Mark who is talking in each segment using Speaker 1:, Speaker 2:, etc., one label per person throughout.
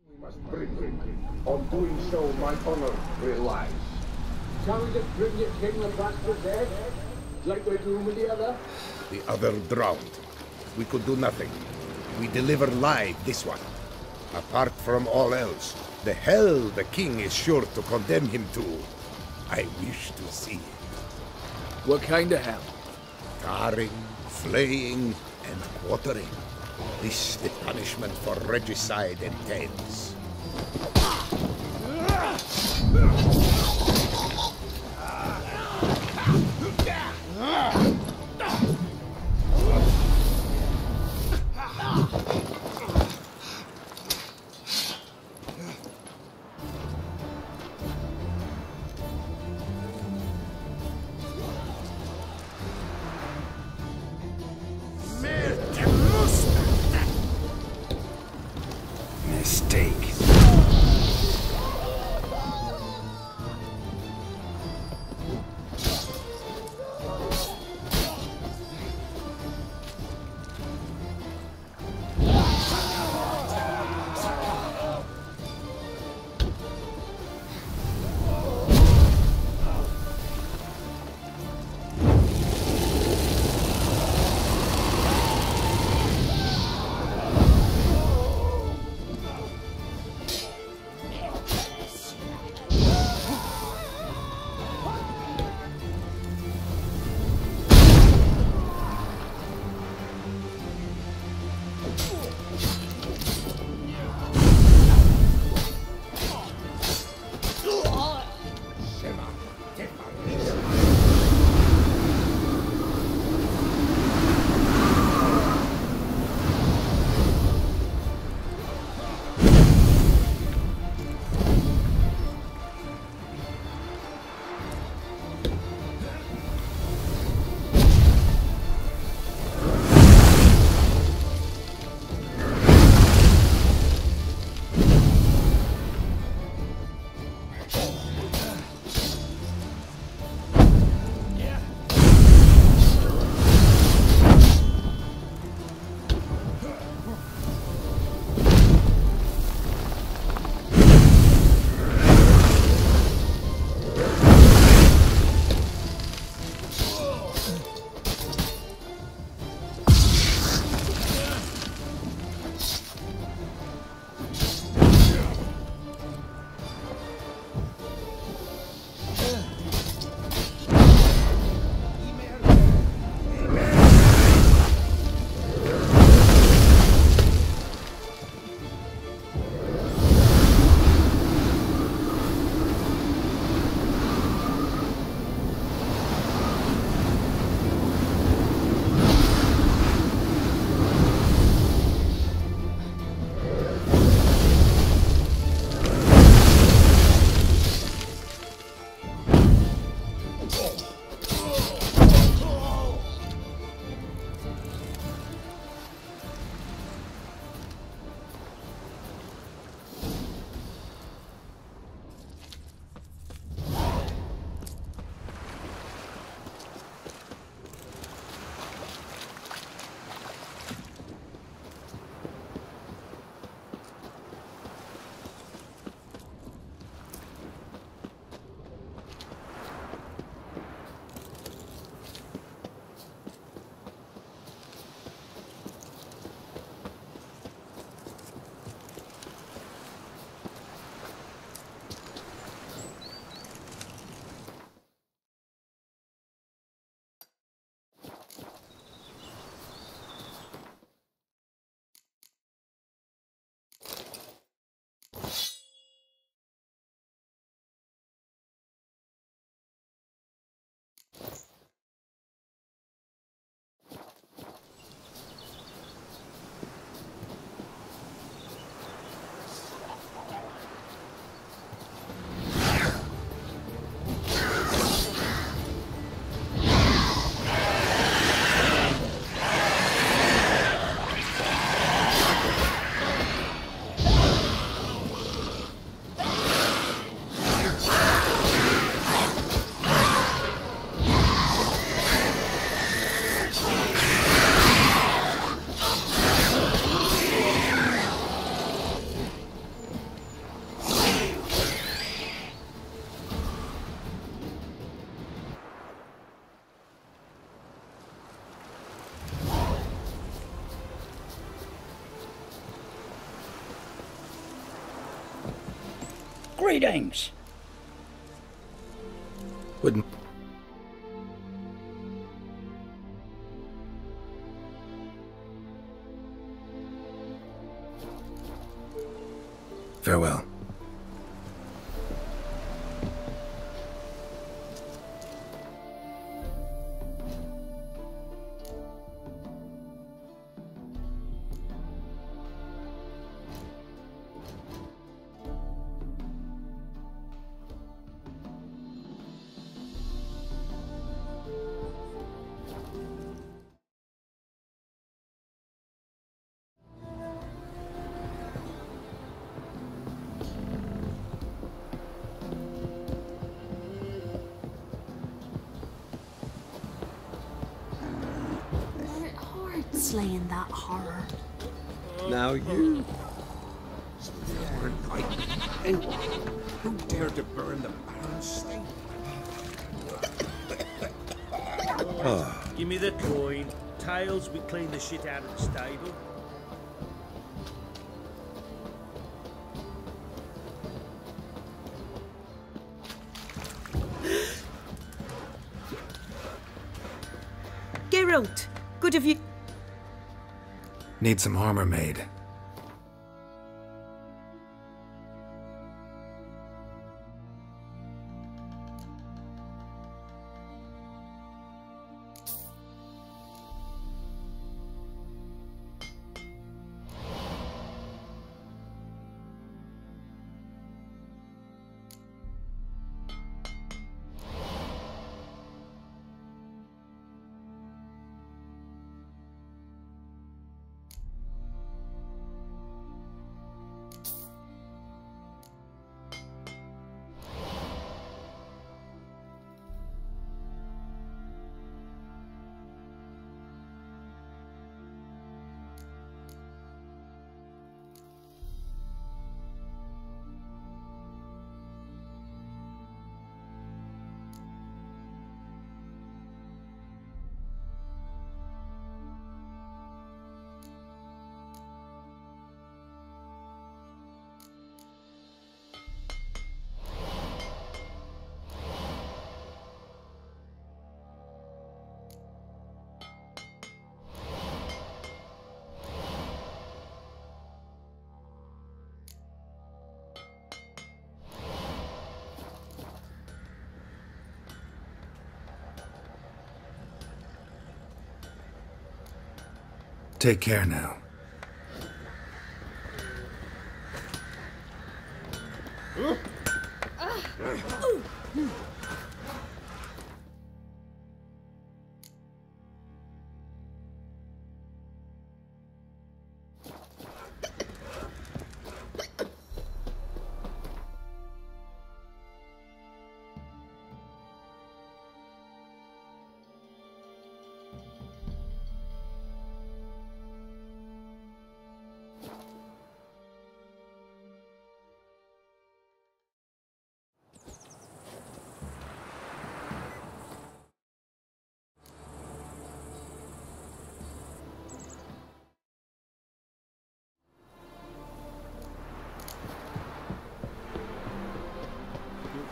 Speaker 1: We must bring him. On doing so, my honor relies. Shall we just bring your king the bastard dead? Like we're doing with the other?
Speaker 2: The other drowned. We could do nothing. We deliver live this one. Apart from all else, the hell the king is sure to condemn him to. I wish to see it.
Speaker 3: What kind of hell?
Speaker 2: Tarring, flaying, and quartering. This the punishment for regicide entails.
Speaker 4: Mistake.
Speaker 5: Greetings.
Speaker 4: Wouldn't... Farewell.
Speaker 6: Slaying that horror.
Speaker 2: Now you... So they weren't right. And who dared to burn the Baron's stable?
Speaker 7: Give me the coin. Tails, we clean the shit out of the stable.
Speaker 6: Geralt, good of you.
Speaker 4: Need some armor made. Take care now.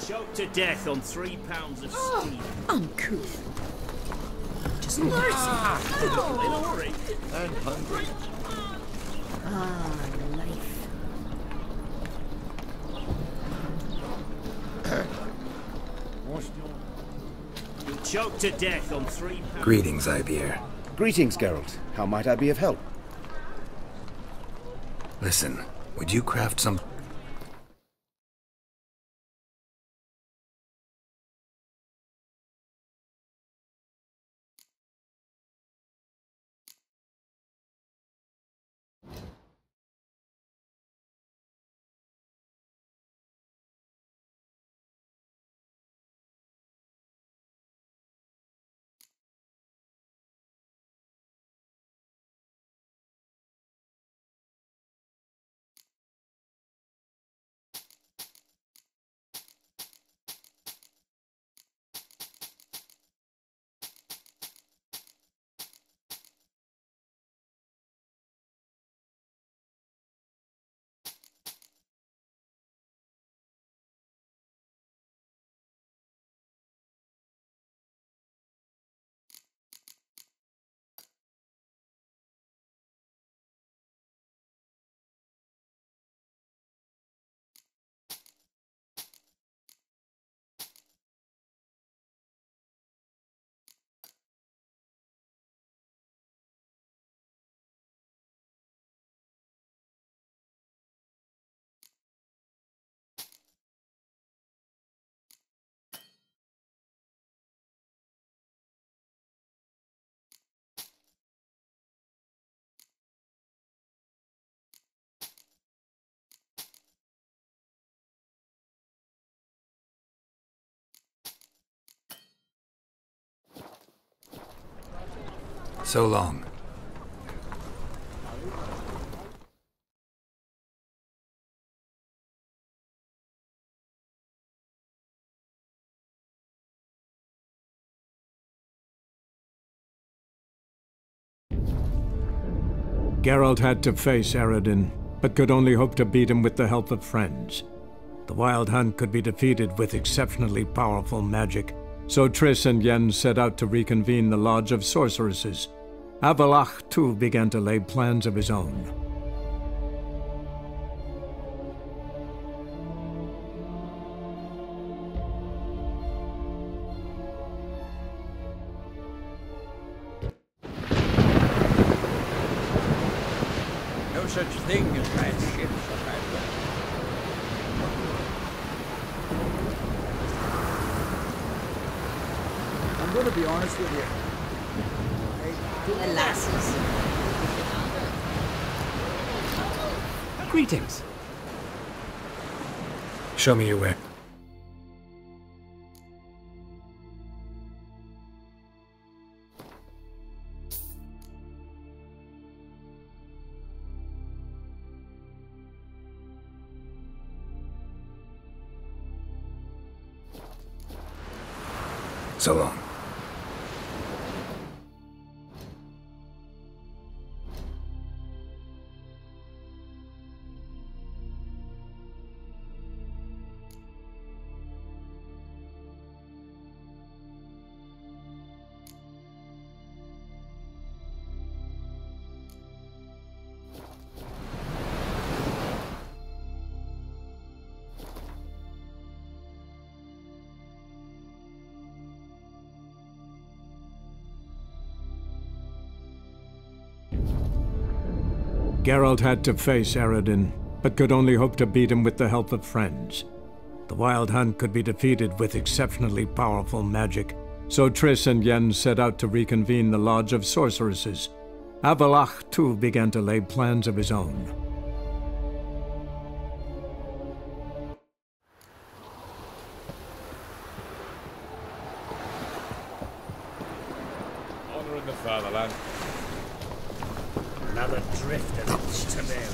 Speaker 7: Choked to death on 3 pounds of steam.
Speaker 6: Uncouth. Just mercy.
Speaker 7: In a hurry.
Speaker 2: And hungry.
Speaker 6: Ah, life.
Speaker 7: You choked to death on 3 pounds.
Speaker 4: Greetings, Ivyr.
Speaker 8: Greetings, Geralt. How might I be of help?
Speaker 4: Listen, would you craft some... So long.
Speaker 5: Geralt had to face Eredin, but could only hope to beat him with the help of friends. The Wild Hunt could be defeated with exceptionally powerful magic, so Triss and Yen set out to reconvene the Lodge of Sorceresses. Avallac'h, too, began to lay plans of his own.
Speaker 9: No such thing as bad ships or bad weather.
Speaker 3: I'm gonna be honest with you.
Speaker 6: The lasses.
Speaker 4: Greetings. Show me your way. So long.
Speaker 5: Geralt had to face Eredin, but could only hope to beat him with the help of friends. The Wild Hunt could be defeated with exceptionally powerful magic, so Triss and Yen set out to reconvene the Lodge of Sorceresses. Avallac'h, too, began to lay plans of his own.
Speaker 10: Honor in the fatherland.
Speaker 7: Another drift of Temeria.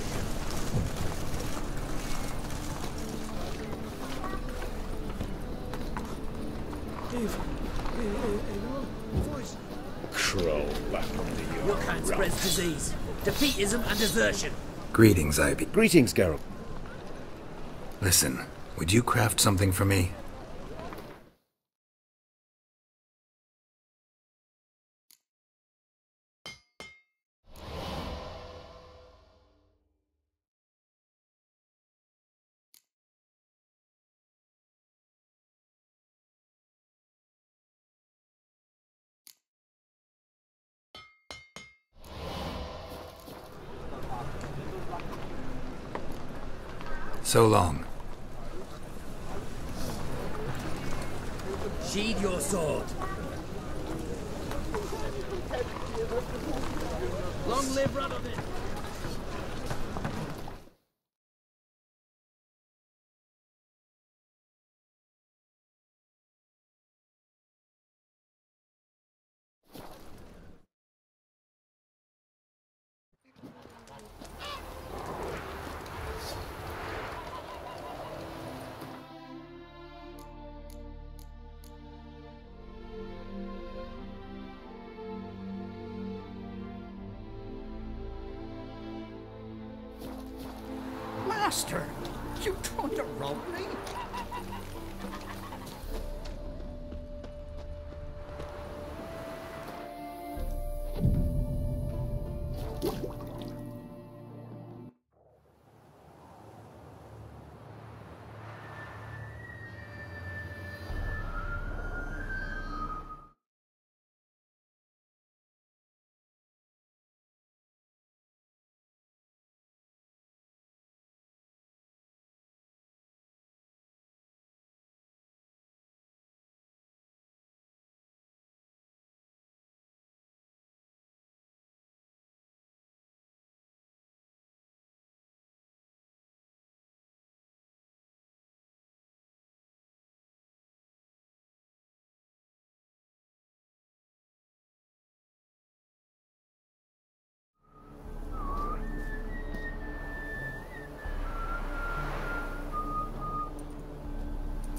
Speaker 10: Crawl back under your
Speaker 7: Your kind spreads disease, defeatism and desertion.
Speaker 4: Greetings, Ivy.
Speaker 8: Greetings, Geralt.
Speaker 4: Listen, would you craft something for me? So long.
Speaker 7: Sheathe your sword. Long live Radovid!
Speaker 9: Master, you tried to rob me?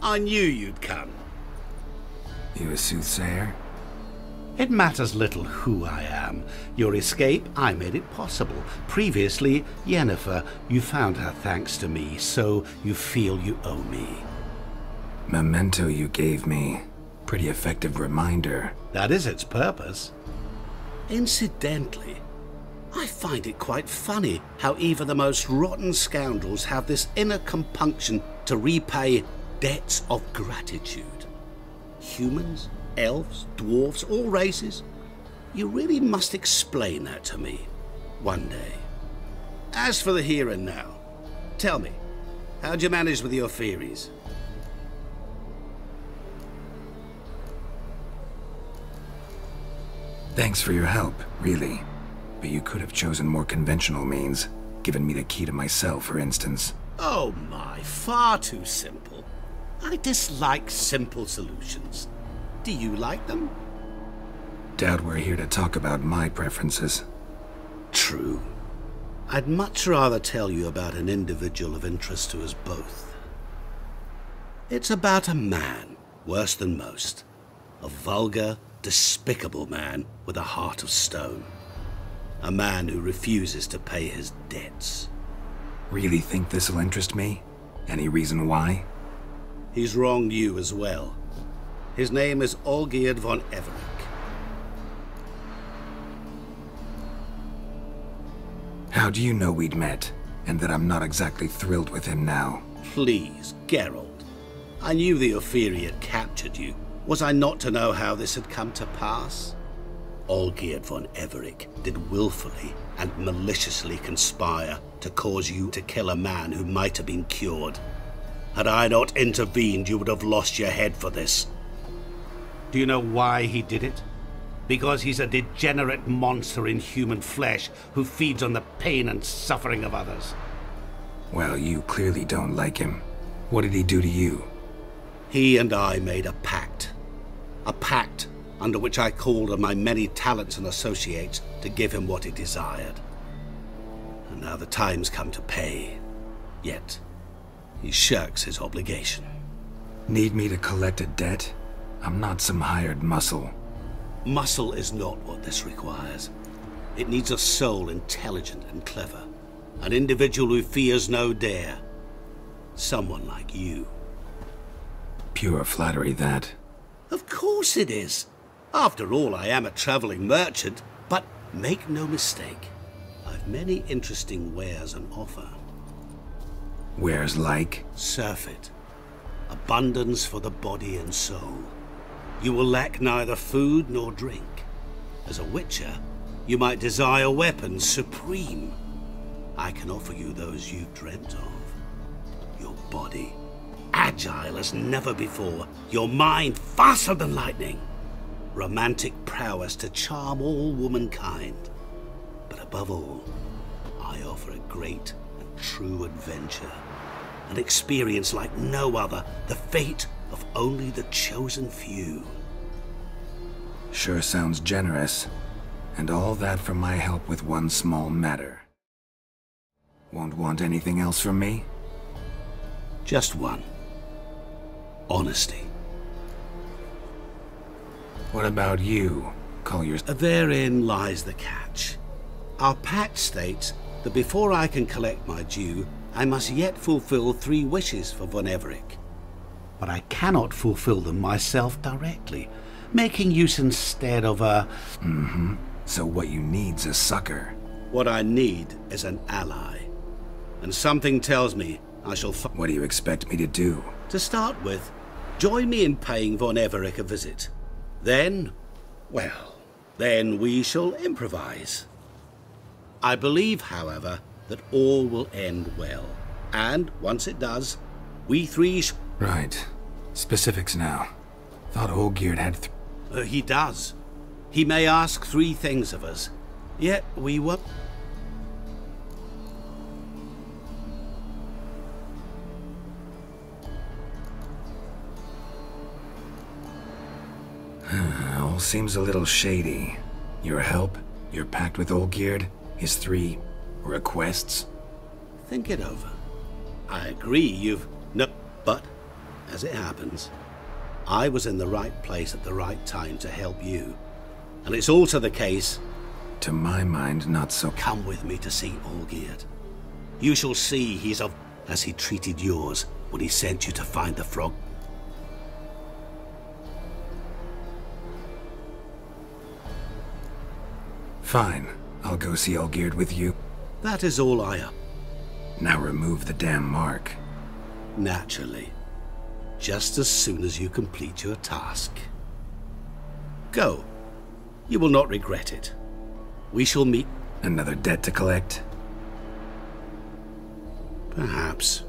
Speaker 11: I knew you'd come.
Speaker 4: You a soothsayer?
Speaker 11: It matters little who I am. Your escape, I made it possible. Previously, Yennefer, you found her thanks to me, so you feel you owe me.
Speaker 4: Memento you gave me. Pretty effective reminder.
Speaker 11: That is its purpose. Incidentally, I find it quite funny how even the most rotten scoundrels have this inner compunction to repay debts of gratitude. Humans, elves, dwarves, all races. You really must explain that to me one day. As for the here and now, tell me, how'd you manage with your theories?
Speaker 4: Thanks for your help, really. But you could have chosen more conventional means. Given me the key to my cell, for instance.
Speaker 11: Oh my, far too simple. I dislike simple solutions. Do you like them?
Speaker 4: Doubt we're here to talk about my preferences.
Speaker 11: True. I'd much rather tell you about an individual of interest to us both. It's about a man, worse than most. A vulgar, despicable man with a heart of stone. A man who refuses to pay his debts.
Speaker 4: Really think this'll interest me? Any reason why?
Speaker 11: He's wronged you as well. His name is Olgierd von Everec.
Speaker 4: How do you know we'd met, and that I'm not exactly thrilled with him now?
Speaker 11: Please, Geralt. I knew the Ophiri had captured you. Was I not to know how this had come to pass? Olgierd von Everec did willfully and maliciously conspire to cause you to kill a man who might have been cured. Had I not intervened, you would have lost your head for this. Do you know why he did it? Because he's a degenerate monster in human flesh who feeds on the pain and suffering of others.
Speaker 4: Well, you clearly don't like him. What did he do to you?
Speaker 11: He and I made a pact. A pact under which I called on my many talents and associates to give him what he desired. And now the time's come to pay. Yet, he shirks his obligation.
Speaker 4: Need me to collect a debt? I'm not some hired muscle.
Speaker 11: Muscle is not what this requires. It needs a soul intelligent and clever. An individual who fears no dare. Someone like you.
Speaker 4: Pure flattery, that.
Speaker 11: Of course it is. After all, I am a traveling merchant, but make no mistake, I've many interesting wares on offer.
Speaker 4: Wares like?
Speaker 11: Surfeit. Abundance for the body and soul. You will lack neither food nor drink. As a witcher, you might desire weapons supreme. I can offer you those you've dreamt of. Your body, agile as never before. Your mind, faster than lightning. Romantic prowess to charm all womankind. But above all, I offer a great and true adventure. An experience like no other, the fate of only the chosen few.
Speaker 4: Sure sounds generous. And all that for my help with one small matter. Won't want anything else from me?
Speaker 11: Just one. Honesty.
Speaker 4: What about you? Call your...
Speaker 11: Therein lies the catch. Our pact states that before I can collect my due, I must yet fulfill 3 wishes for von Everec. But I cannot fulfill them myself directly, making use instead of a...
Speaker 4: So what you need's a sucker.
Speaker 11: What I need is an ally. And something tells me I shall...
Speaker 4: What do you expect me to do?
Speaker 11: To start with, join me in paying von Everec a visit. Then, well, then we shall improvise. I believe, however, that all will end well. And once it does, we 3
Speaker 4: Right. Specifics now. Thought Olgierd had
Speaker 11: he does. He may ask 3 things of us, yet we won't...
Speaker 4: All seems a little shady. Your help, your pact with Olgierd, his 3 requests.
Speaker 11: Think it over. I agree you've... No, but As it happens, I was in the right place at the right time to help you. And it's also the case...
Speaker 4: To my mind, not so.
Speaker 11: Come with me to see Olgierd. You shall see he's of... as he treated yours when he sent you to find the frog.
Speaker 4: Fine. I'll go see Olgierd with you.
Speaker 11: That is all I am.
Speaker 4: Now remove the damn mark.
Speaker 11: Naturally. Just as soon as you complete your task. Go. You will not regret it. We shall meet...
Speaker 4: Another debt to collect?
Speaker 11: Perhaps.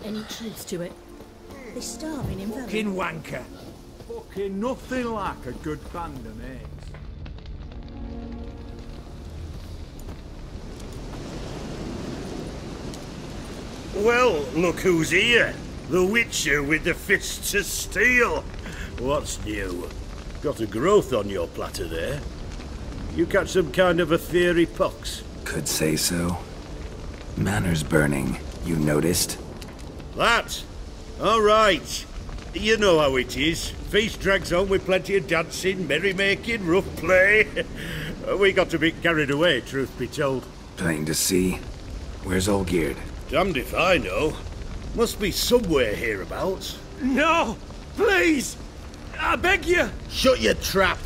Speaker 6: Any truth to it? They're starving in Valley.
Speaker 3: Fucking wanker. Fucking nothing like a good band of mates.
Speaker 7: Well, look who's here. The Witcher with the fists of steel. What's new? Got a growth on your platter there. You catch some kind of a fiery pox?
Speaker 4: Could say so. Manor's burning. You noticed?
Speaker 7: That? All right. You know how it is. Feast drags on with plenty of dancing, merrymaking, rough play. We got a bit carried away, truth be told.
Speaker 4: Plain to see. Where's Olgierd?
Speaker 7: Damned if I know. Must be somewhere hereabouts.
Speaker 3: No! Please! I beg you!
Speaker 7: Shut your trap!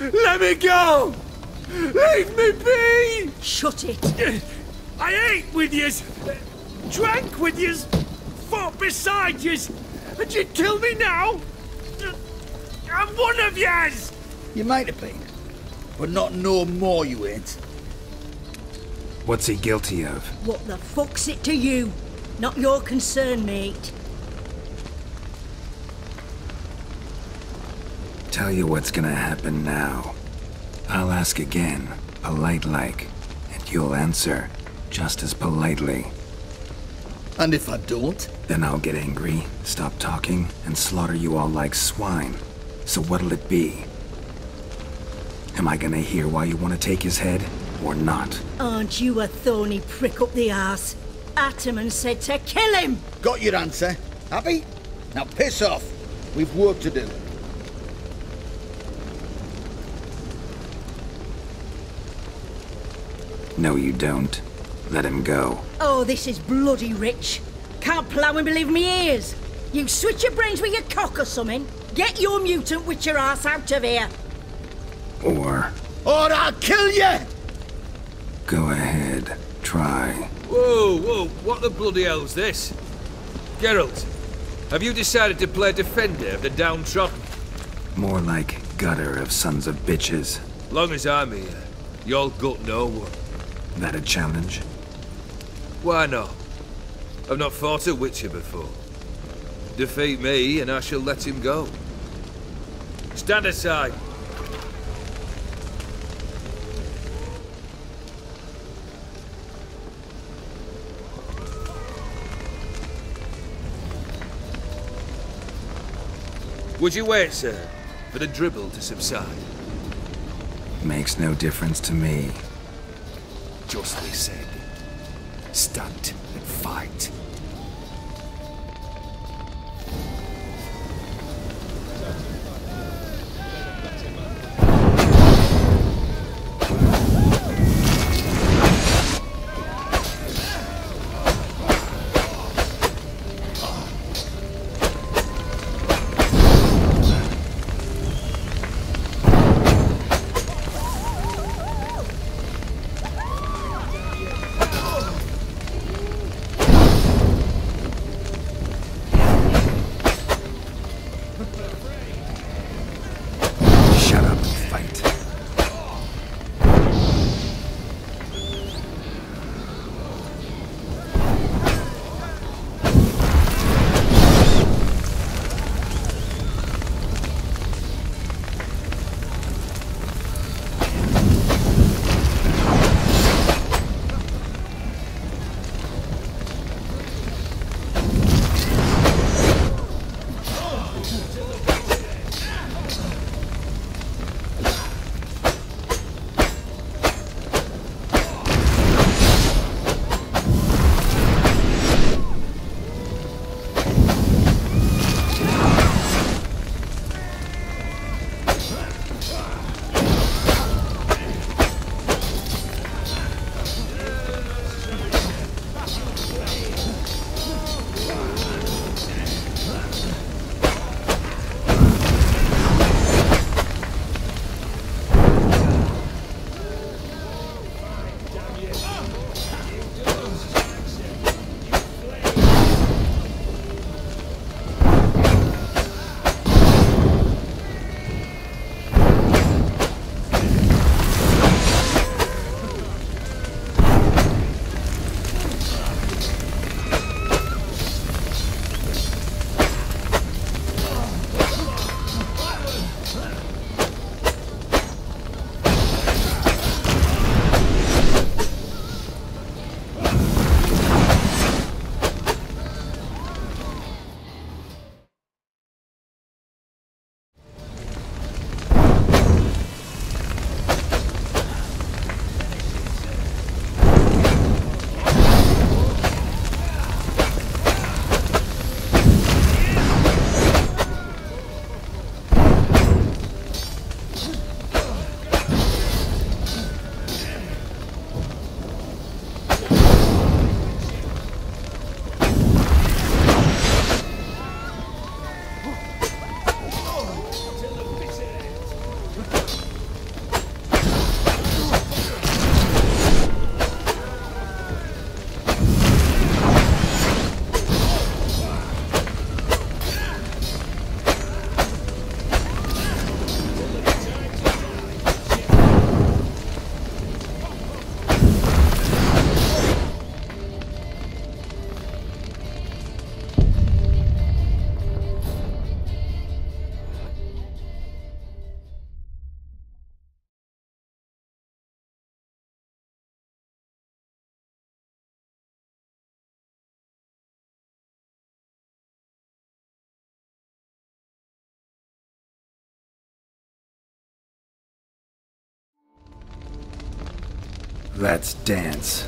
Speaker 3: Let me go! Leave me be!
Speaker 6: Shut it!
Speaker 3: I ate with yous, drank with yous, fought beside yous, and you kill me now? I'm one of yous!
Speaker 9: You might have been, but not no more you ain't.
Speaker 4: What's he guilty of?
Speaker 6: What the fuck's it to you? Not your concern, mate.
Speaker 4: Tell you what's gonna happen now. I'll ask again, polite-like, and you'll answer. Just as politely.
Speaker 9: And if I don't?
Speaker 4: Then I'll get angry, stop talking, and slaughter you all like swine. So what'll it be? Am I gonna hear why you want to take his head, or not?
Speaker 6: Aren't you a thorny prick up the arse? Ataman said to kill him!
Speaker 9: Got your answer. Happy? Now piss off. We've work to do.
Speaker 4: No, you don't. Let him go.
Speaker 6: Oh, this is bloody rich. Can't plough and believe me ears. You switch your brains with your cock or something. Get your mutant witcher ass out of here.
Speaker 4: Or
Speaker 9: I'll kill you!
Speaker 4: go ahead. Try.
Speaker 9: Whoa, whoa, what the bloody hell's this? Geralt, have you decided to play defender of the downtrodden?
Speaker 4: More like gutter of sons of bitches.
Speaker 9: Long as I'm here, you'll gut no one.
Speaker 4: That a challenge?
Speaker 9: Why not? I've not fought a Witcher before. Defeat me and I shall let him go. Stand aside. Would you wait, sir, for the dribble to subside?
Speaker 4: Makes no difference to me.
Speaker 12: Justly said. Stand and fight.
Speaker 4: Let's dance.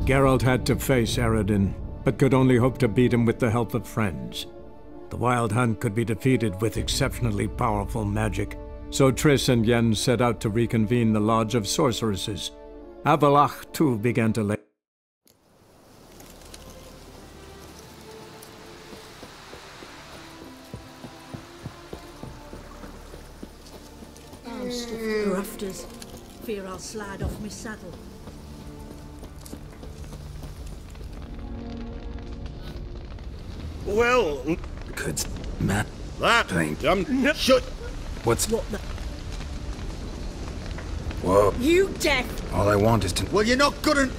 Speaker 5: Geralt had to face Eredin, but could only hope to beat him with the help of friends. The Wild Hunt could be defeated with exceptionally powerful magic, so Triss and Yen set out to reconvene the Lodge of Sorceresses. Avallac'h too began to lay.
Speaker 6: I'm stuffed to the rafters. Fear I'll slide off my saddle.
Speaker 7: Well,
Speaker 4: Good man.
Speaker 7: that
Speaker 4: Thank-
Speaker 7: shut.
Speaker 4: What's...
Speaker 6: What the...
Speaker 4: Whoa.
Speaker 6: You deaf!
Speaker 4: All I want is to...
Speaker 8: Well, you're not gonna...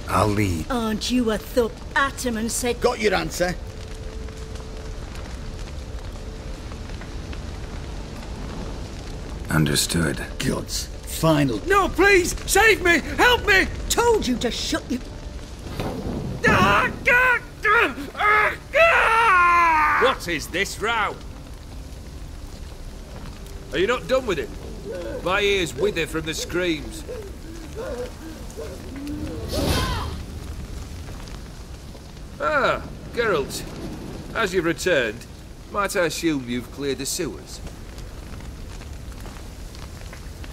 Speaker 4: I'll lead.
Speaker 6: Aren't you a thup at him and said...
Speaker 8: Got your answer.
Speaker 4: Understood.
Speaker 8: Gods. Final.
Speaker 3: No, please! Save me! Help me!
Speaker 6: Told you to shut you...
Speaker 9: What is this row? Are you not done with it? My ears wither from the screams. Ah, Geralt. As you've returned, might I assume you've cleared the sewers?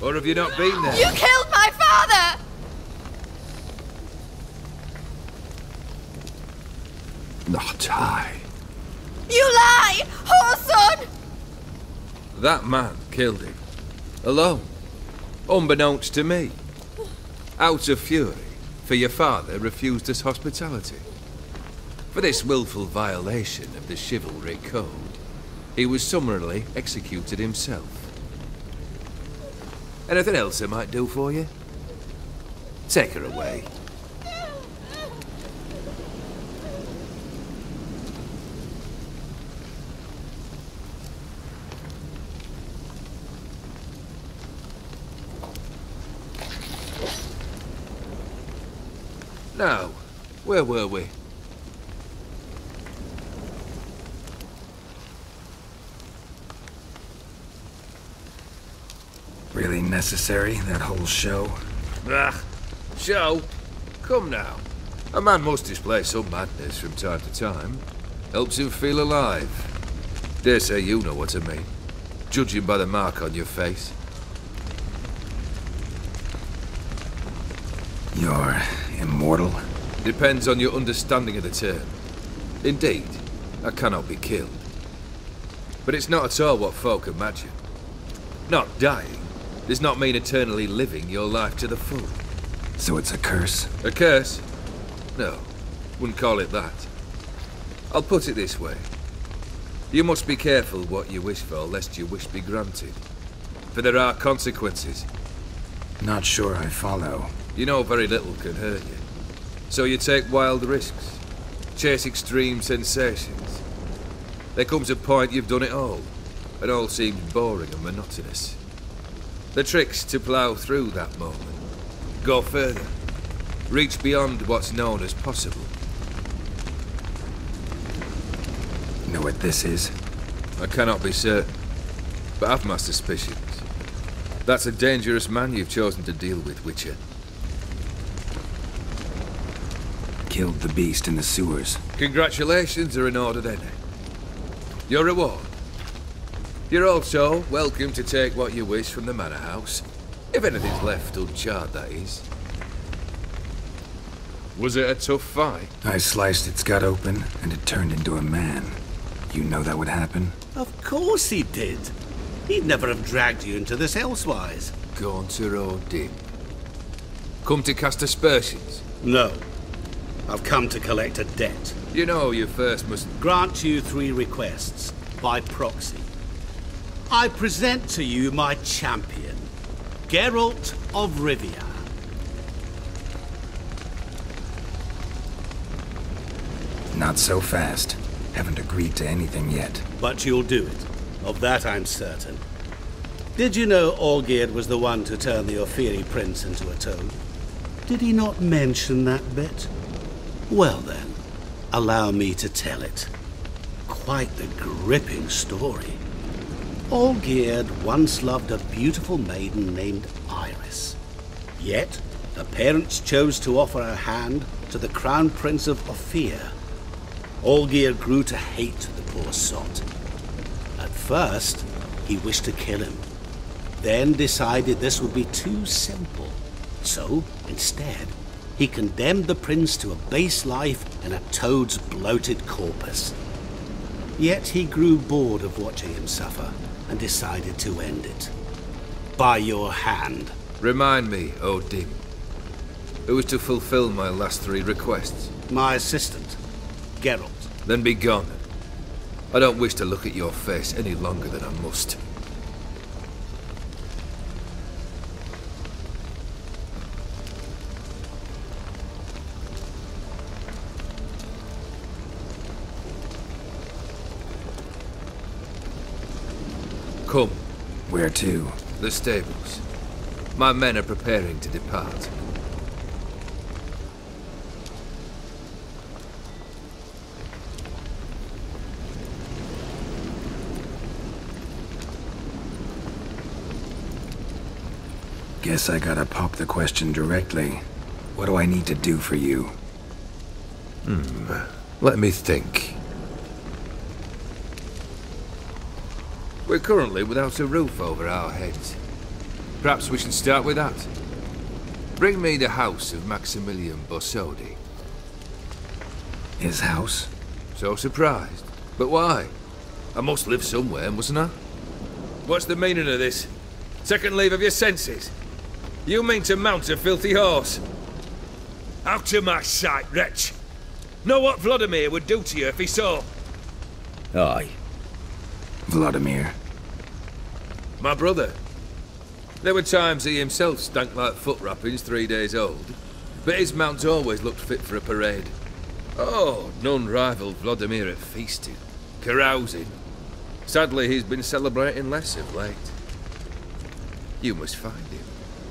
Speaker 9: Or have you not been there?
Speaker 13: You killed my father!
Speaker 4: Not I.
Speaker 13: You lie! Whoreson!
Speaker 9: That man killed him. Alone. Unbeknownst to me. Out of fury, for your father refused us hospitality. For this willful violation of the chivalry code, he was summarily executed himself. Anything else I might do for you? Take her away. Now, where were we?
Speaker 4: Really necessary, that whole show?
Speaker 9: Ah, show? Come now. A man must display some madness from time to time. Helps him feel alive. Dare say you know what I mean, judging by the mark on your face.
Speaker 4: You're immortal?
Speaker 9: Depends on your understanding of the term. Indeed, I cannot be killed. But it's not at all what folk imagine. Not dying does not mean eternally living your life to the full.
Speaker 4: So it's a curse?
Speaker 9: A curse? No, wouldn't call it that. I'll put it this way. You must be careful what you wish for, lest your wish be granted. For there are consequences.
Speaker 4: Not sure I follow.
Speaker 9: You know very little can hurt you. So you take wild risks. Chase extreme sensations. There comes a point you've done it all, and all seems boring and monotonous. The trick's to plough through that moment. Go further. Reach beyond what's known as possible.
Speaker 4: Know what this is?
Speaker 9: I cannot be certain, but I've my suspicions. That's a dangerous man you've chosen to deal with, Witcher.
Speaker 4: Killed the beast in the sewers.
Speaker 9: Congratulations are in order then. Your reward. You're also welcome to take what you wish from the manor house. If anything's left uncharred, that is. Was it a tough fight?
Speaker 4: I sliced its gut open, and it turned into a man. You know that would happen?
Speaker 11: Of course he did. He'd never have dragged you into this elsewise.
Speaker 9: Gaunter O'Dim. Come to cast aspersions?
Speaker 11: No. I've come to collect a debt.
Speaker 9: You know you first must...
Speaker 11: Grant you 3 requests, by proxy. I present to you my champion, Geralt of Rivia.
Speaker 4: Not so fast. Haven't agreed to anything yet.
Speaker 11: But you'll do it. Of that I'm certain. Did you know Olgierd was the one to turn the Ophiri prince into a toad? Did he not mention that bit? Well then, allow me to tell it. Quite the gripping story. Olgierd once loved a beautiful maiden named Iris. Yet, her parents chose to offer her hand to the Crown Prince of Ophir. Olgierd grew to hate the poor sot. At first, he wished to kill him, then decided this would be too simple. So, instead, he condemned the prince to a base life in a toad's bloated corpus. Yet he grew bored of watching him suffer and decided to end it. By your hand.
Speaker 9: Remind me, O'Dim. Who was to fulfill my last 3 requests?
Speaker 11: My assistant, Geralt.
Speaker 9: Then be gone. I don't wish to look at your face any longer than I must. Come.
Speaker 4: Where to?
Speaker 9: The stables. My men are preparing to depart.
Speaker 4: Guess I gotta pop the question directly. What do I need to do for you?
Speaker 9: Let me think. We're currently without a roof over our heads. Perhaps we should start with that. Bring me the house of Maximilian Borsodi.
Speaker 4: His house?
Speaker 9: So surprised. But why? I must live somewhere, mustn't I? What's the meaning of this? Second leave of your senses? You mean to mount a filthy horse? Out of my sight, wretch! Know what Vladimir would do to you if he saw?
Speaker 12: Aye.
Speaker 4: Vladimir.
Speaker 9: My brother. There were times he himself stank like foot wrappings 3 days old, but his mount always looked fit for a parade. Oh, none rivaled Vladimir at feasting, carousing. Sadly, he's been celebrating less of late. You must find him,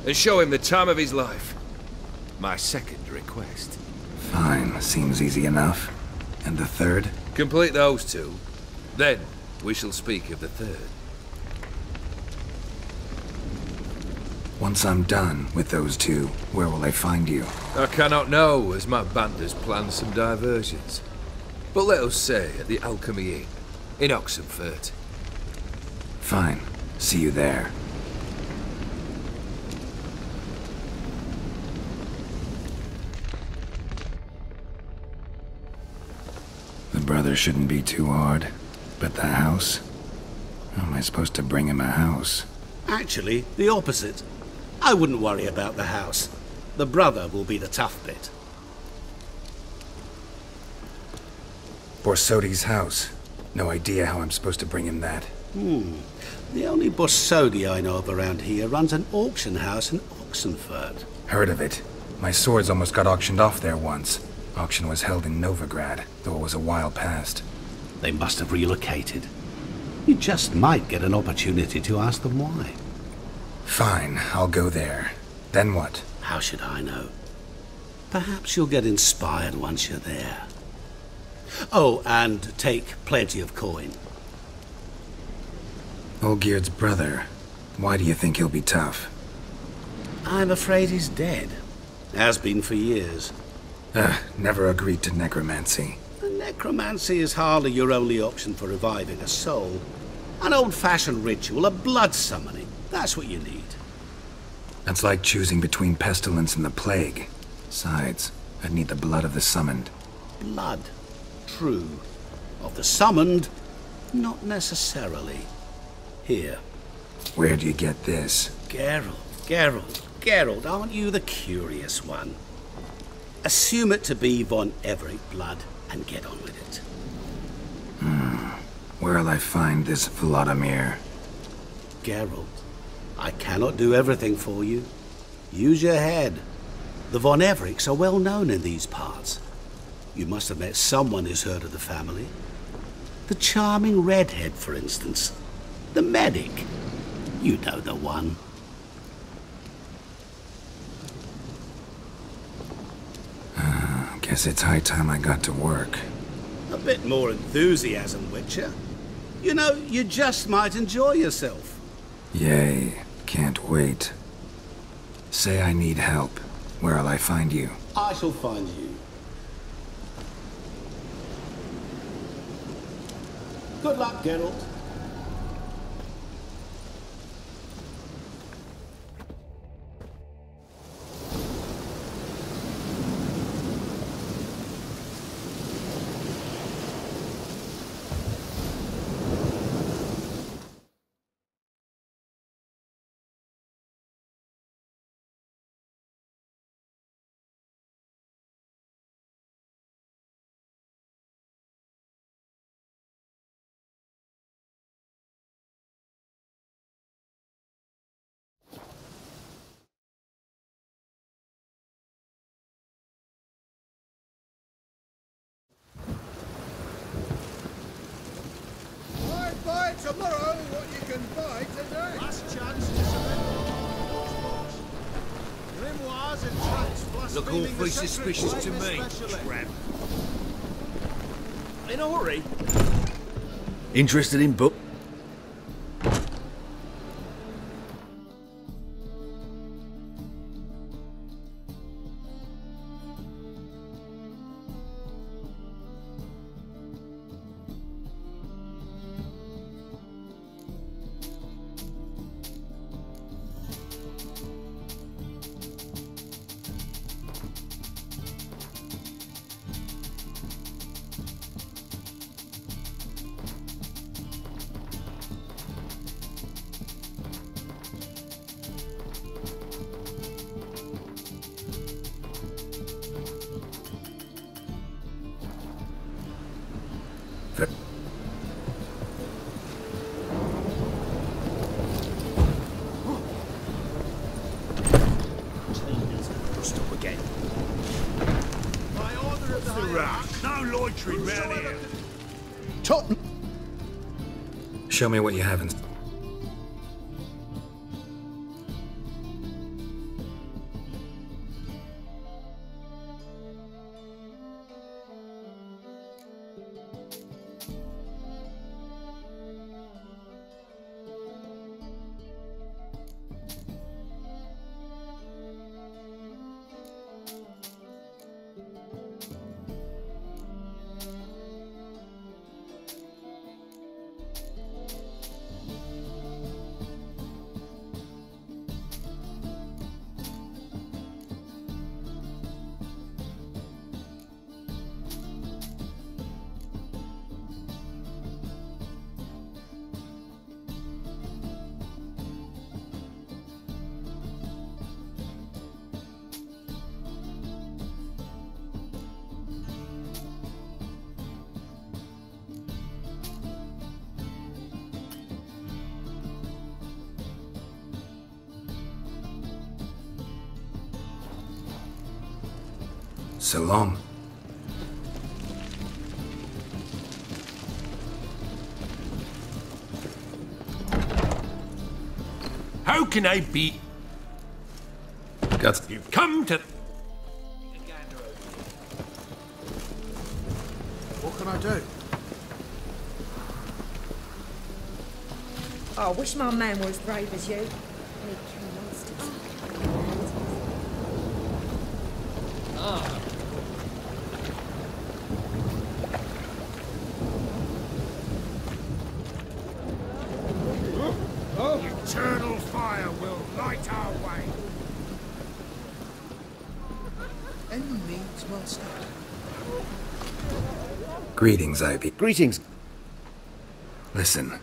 Speaker 9: and show him the time of his life. My second request.
Speaker 4: Fine, seems easy enough. And the third?
Speaker 9: Complete those 2, then we shall speak of the third.
Speaker 4: Once I'm done with those two, where will I find you?
Speaker 9: I cannot know, as my banders plan some diversions. But let us say at the Alchemy Inn, in Oxenfurt.
Speaker 4: Fine. See you there. The brother shouldn't be too hard. But the house? How am I supposed to bring him a house?
Speaker 11: Actually, the opposite. I wouldn't worry about the house. The brother will be the tough bit.
Speaker 4: Borsodi's house. No idea how I'm supposed to bring him that.
Speaker 11: The only Borsodi I know of around here runs an auction house in Oxenfurt.
Speaker 4: Heard of it. My swords almost got auctioned off there once. Auction was held in Novigrad, though it was a while past.
Speaker 11: They must have relocated. You just might get an opportunity to ask them why.
Speaker 4: Fine, I'll go there. Then what?
Speaker 11: How should I know? Perhaps you'll get inspired once you're there. Oh, and take plenty of coin.
Speaker 4: Olgierd's brother. Why do you think he'll be tough?
Speaker 11: I'm afraid he's dead. Has been for years.
Speaker 4: Never agreed to necromancy.
Speaker 11: Necromancy is hardly your only option for reviving a soul. An old-fashioned ritual, a blood summoning. That's what you need.
Speaker 4: That's like choosing between pestilence and the plague. Besides, I'd need the blood of the summoned.
Speaker 11: Blood. True. Of the summoned, not necessarily. Here.
Speaker 4: Where do you get this?
Speaker 11: Geralt, aren't you the curious one? Assume it to be von Everett blood and get on with it.
Speaker 4: Where'll I find this Vladimir?
Speaker 11: Geralt, I cannot do everything for you. Use your head. The von Evericks are well known in these parts. You must have met someone who's heard of the family. The charming redhead, for instance. The medic. You know the one.
Speaker 4: Guess it's high time I got to work.
Speaker 11: A bit more enthusiasm, Witcher. You know, you just might enjoy yourself.
Speaker 4: Yay. Can't wait. Say I need help. Where'll I find you?
Speaker 11: I shall find you. Good luck, Geralt.
Speaker 3: Buy tomorrow what you can buy today. Last chance to surrender. Grimoires and tracks
Speaker 7: Look awfully suspicious to me, tramp. In a hurry? Interested in book?
Speaker 4: Show me what you haven't. So long.
Speaker 3: How can I be?
Speaker 9: Got
Speaker 3: You've come to...
Speaker 8: What can I do?
Speaker 14: Oh, I wish my man were as brave as you. And he'd kill monsters.
Speaker 3: Eternal fire will light our way.
Speaker 8: Any needs, master?
Speaker 4: Greetings, Ivy.
Speaker 8: Greetings.
Speaker 4: Listen.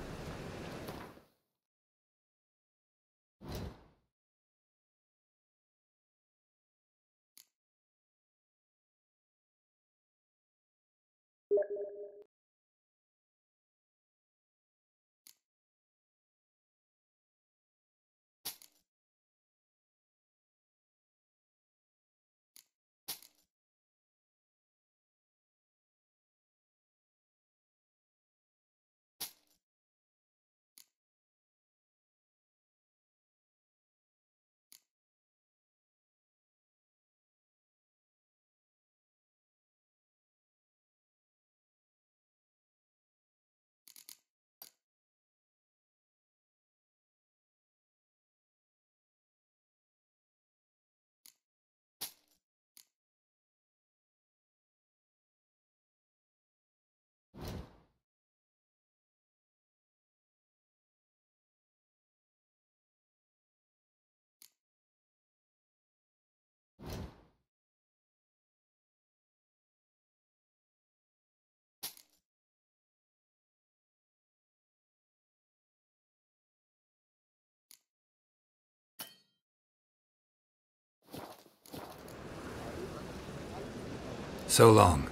Speaker 4: So long.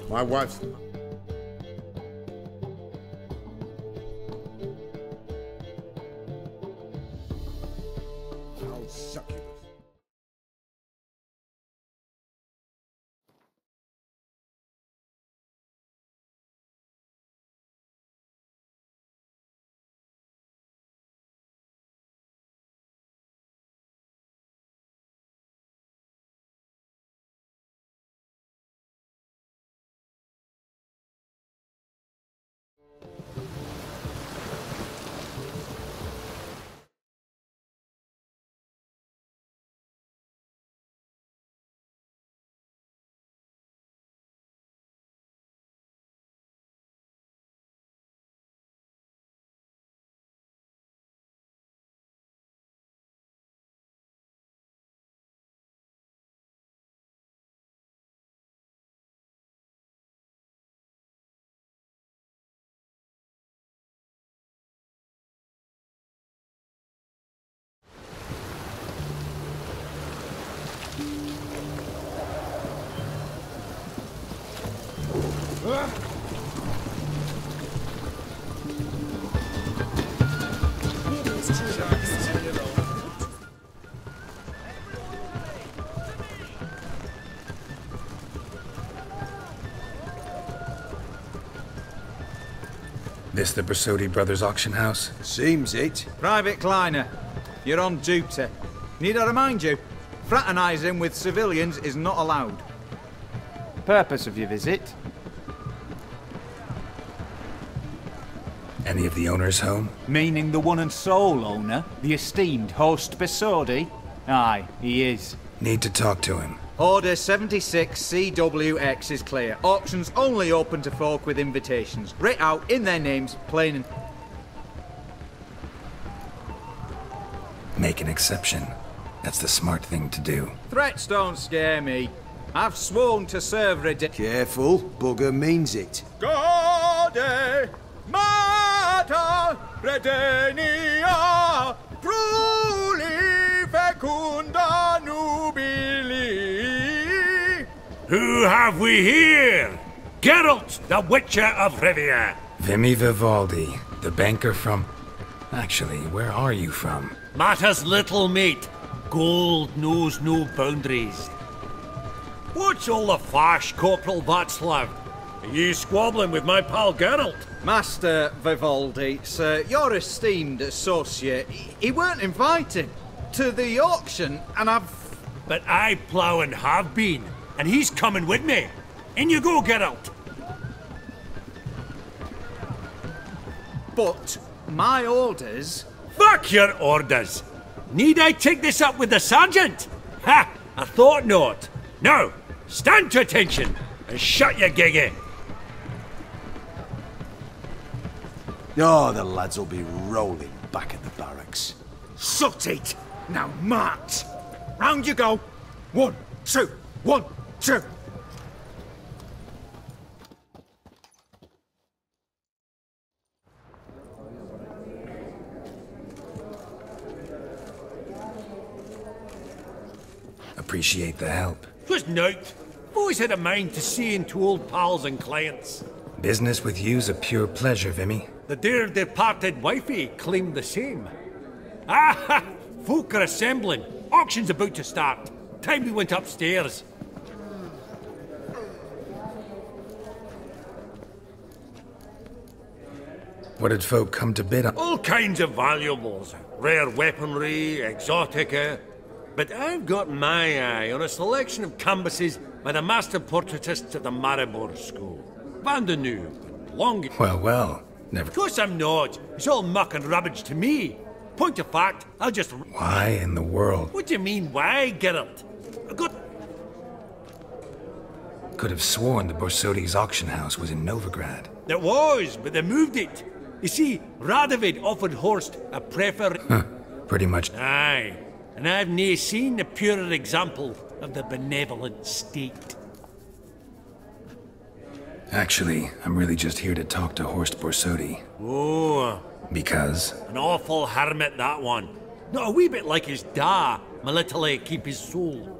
Speaker 2: My wife's... I'll suck you.
Speaker 4: This the Bersodi Brothers auction house?
Speaker 15: Seems it.
Speaker 16: Private Kleiner, you're on duty. Need I remind you, fraternising with civilians is not allowed. Purpose of your visit?
Speaker 4: Any of the owners home?
Speaker 16: Meaning the one and sole owner, the esteemed host Bersodi? Aye, he is.
Speaker 4: Need to talk to him.
Speaker 16: Order 76 CWX is clear. Auctions only open to folk with invitations. Writ out in their names, plain and...
Speaker 4: Make an exception. That's the smart thing to do.
Speaker 16: Threats don't scare me. I've sworn to serve
Speaker 15: Careful, bugger means it.
Speaker 16: Gode Mater Redenia Truli Fecunda Nubili.
Speaker 3: Who have we here? Geralt, the Witcher of Rivia.
Speaker 4: Vimy Vivaldi, the banker from... Actually, where are you from?
Speaker 3: Matters little, mate. Gold knows no boundaries. What's all the fash, Corporal Václav? Are you squabbling with my pal Geralt?
Speaker 16: Master Vivaldi, sir, your esteemed associate, he weren't invited to the auction, and I've...
Speaker 3: But I plough and have been, and he's coming with me. In you go, Geralt.
Speaker 16: But my orders...
Speaker 3: Fuck your orders! Need I take this up with the sergeant? Ha! I thought not. Now, stand to attention and shut your giggy.
Speaker 15: Oh, the lads will be rolling back at the barracks.
Speaker 3: Sut it! Now march! Round you go! 1, 2, 1, 2!
Speaker 4: Appreciate the help.
Speaker 3: 'Twas nowt. Always had a mind to see into old pals and clients.
Speaker 4: Business with you's a pure pleasure, Vimy.
Speaker 3: The dear departed wifey claimed the same. Ah! Folk are assembling. Auction's about to start. Time we went upstairs.
Speaker 4: What did folk come to bid on?
Speaker 3: All kinds of valuables. Rare weaponry, exotica. But I've got my eye on a selection of canvases by the master portraitists at the Maribor School. Van de Noob and Long...
Speaker 4: Well, never...
Speaker 3: Of course I'm not. It's all muck and rubbish to me. Point of fact, I'll just...
Speaker 4: Why in the world?
Speaker 3: What do you mean, why, Geralt? I got...
Speaker 4: Could have sworn the Borsodi's auction house was in Novigrad.
Speaker 3: It was, but they moved it. You see, Radovid offered Horst a prefer...
Speaker 4: Pretty much.
Speaker 3: Aye. And I've nae seen a purer example of the benevolent state.
Speaker 4: Actually, I'm really just here to talk to Horst Borsodi.
Speaker 3: Oh.
Speaker 4: Because?
Speaker 3: An awful hermit, that one. Not a wee bit like his da, military keep his soul.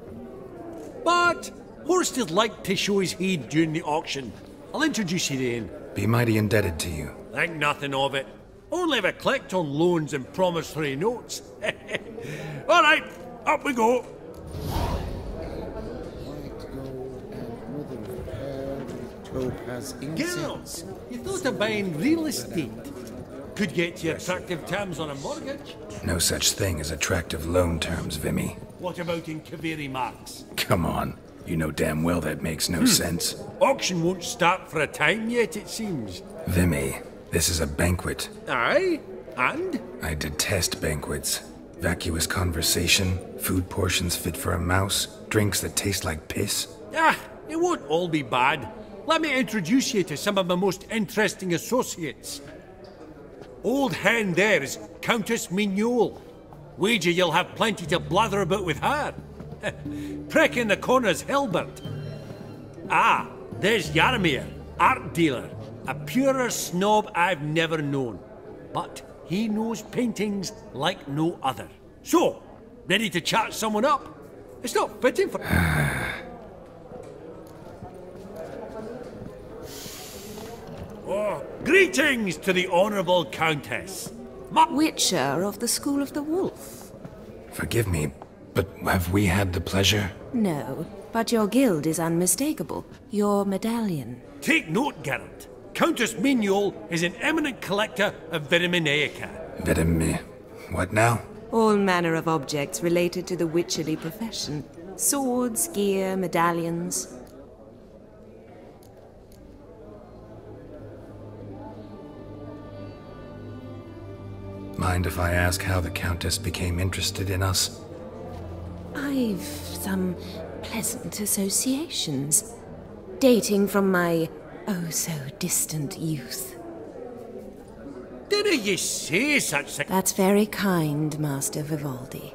Speaker 3: But Horst would like to show his heed during the auction. I'll introduce you then.
Speaker 4: Be mighty indebted to you.
Speaker 3: Think nothing of it. Only if I collect on loans and promissory notes. All right, up we go. Girls, you thought of buying real estate? Could get you attractive terms on a mortgage.
Speaker 4: No such thing as attractive loan terms, Vimy.
Speaker 3: What about in Kaviri Marks?
Speaker 4: Come on. You know damn well that makes no sense.
Speaker 3: Auction won't start for a time yet, it seems.
Speaker 4: Vimy, this is a banquet.
Speaker 3: Aye? And?
Speaker 4: I detest banquets. Vacuous conversation, food portions fit for a mouse, drinks that taste like piss.
Speaker 3: Ah, it won't all be bad. Let me introduce you to some of my most interesting associates. Old hen there is Countess Mignol. Wager you'll have plenty to blather about with her. Prick in the corner's Hilbert. Ah, there's Jaromir, art dealer. A purer snob I've never known. But he knows paintings like no other. So, ready to chat someone up? It's not fitting for... Greetings to the Honourable Countess.
Speaker 17: Witcher of the School of the Wolf.
Speaker 4: Forgive me, but have we had the pleasure?
Speaker 17: No, but your guild is unmistakable. Your medallion.
Speaker 3: Take note, Geralt. Countess Mignol is an eminent collector of Vitaminaica.
Speaker 4: What now?
Speaker 17: All manner of objects related to the witcherly profession. Swords, gear, medallions.
Speaker 4: Mind if I ask how the Countess became interested in us?
Speaker 17: I've some pleasant associations, dating from my oh-so-distant youth.
Speaker 3: Didn't you say such thing?
Speaker 17: That's very kind, Master Vivaldi.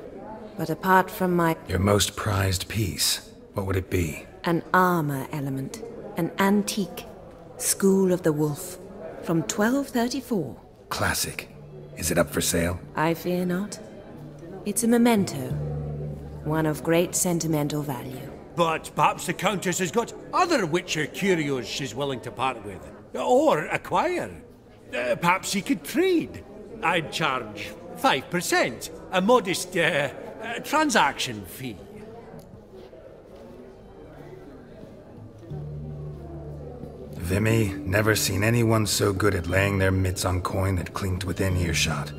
Speaker 17: But apart from my...
Speaker 4: Your most prized piece, what would it be?
Speaker 17: An armor element. An antique. School of the Wolf. From 1234.
Speaker 4: Classic. Is it up for sale?
Speaker 17: I fear not. It's a memento. One of great sentimental value.
Speaker 3: But perhaps the Countess has got other Witcher curios she's willing to part with. Or acquire. Perhaps he could trade. I'd charge 5%. A modest, transaction fee.
Speaker 4: Vimy, never seen anyone so good at laying their mitts on coin that clinked within earshot.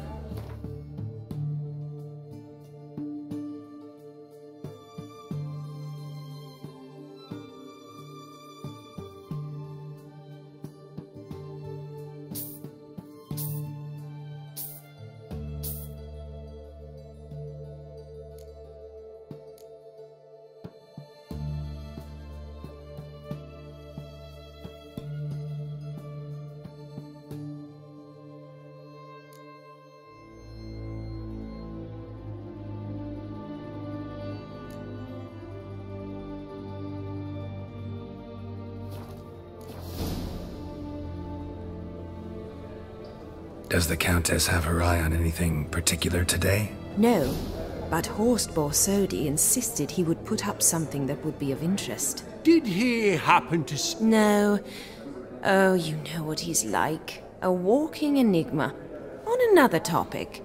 Speaker 4: Does the Countess have her eye on anything particular today?
Speaker 17: No, but Horst Borsodi insisted he would put up something that would be of interest.
Speaker 3: Did he happen to...
Speaker 17: No. Oh, you know what he's like. A walking enigma. On another topic.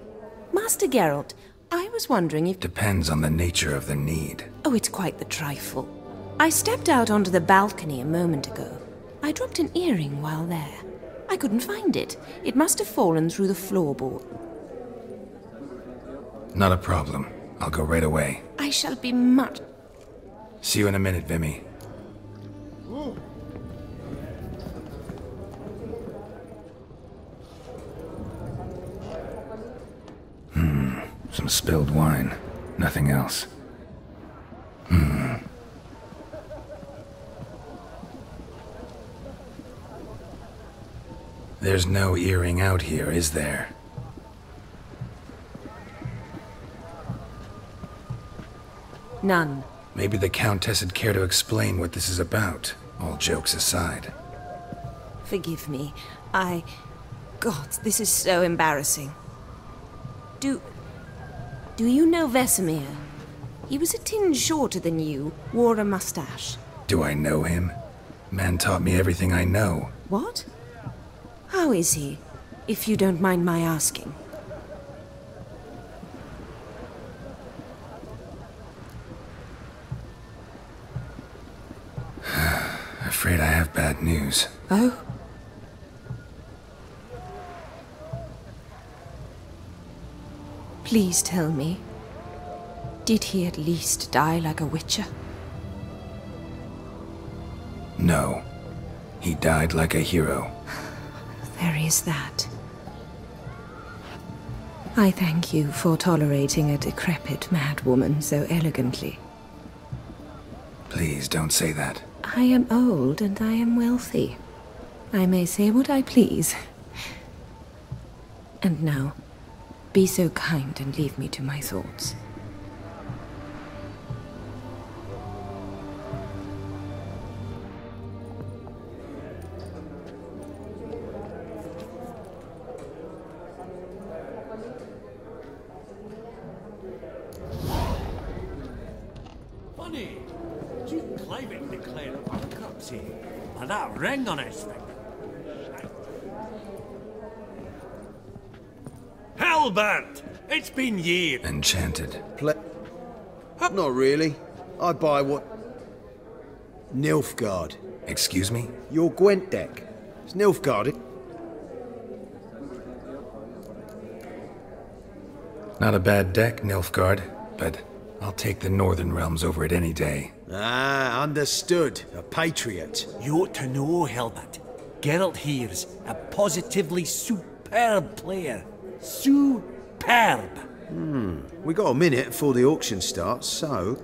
Speaker 17: Master Geralt, I was wondering if...
Speaker 4: Depends on the nature of the need.
Speaker 17: Oh, it's quite the trifle. I stepped out onto the balcony a moment ago. I dropped an earring while there. I couldn't find it. It must have fallen through the floorboard.
Speaker 4: Not a problem. I'll go right away.
Speaker 17: I shall be much...
Speaker 4: See you in a minute, Vimy. Some spilled wine. Nothing else. There's no earring out here, is there?
Speaker 17: None.
Speaker 4: Maybe the Countess would care to explain what this is about, all jokes aside.
Speaker 17: Forgive me. God, this is so embarrassing. Do you know Vesemir? He was a tinge shorter than you, wore a mustache.
Speaker 4: Do I know him? Man taught me everything I know.
Speaker 17: What? How is he, if you don't mind my asking?
Speaker 4: Afraid I have bad news.
Speaker 17: Oh? Please tell me, did he at least die like a witcher?
Speaker 4: No. He died like a hero.
Speaker 17: There is that. I thank you for tolerating a decrepit madwoman so elegantly.
Speaker 4: Please don't say that.
Speaker 17: I am old and I am wealthy. I may say what I please. And now, be so kind and leave me to my thoughts.
Speaker 3: Funny, Duke Cliven declared bankruptcy, and that ring on his finger. Halbert! It's been years.
Speaker 4: Enchanted.
Speaker 15: Not really. I buy what... Nilfgaard.
Speaker 4: Excuse me?
Speaker 15: Your Gwent deck. It's Nilfgaard.
Speaker 4: Not a bad deck, Nilfgaard, but I'll take the Northern Realms over it any day.
Speaker 15: Ah, understood. A patriot.
Speaker 3: You ought to know, Halbert. Geralt here's a positively superb player. Superb!
Speaker 15: We got a minute before the auction starts, so...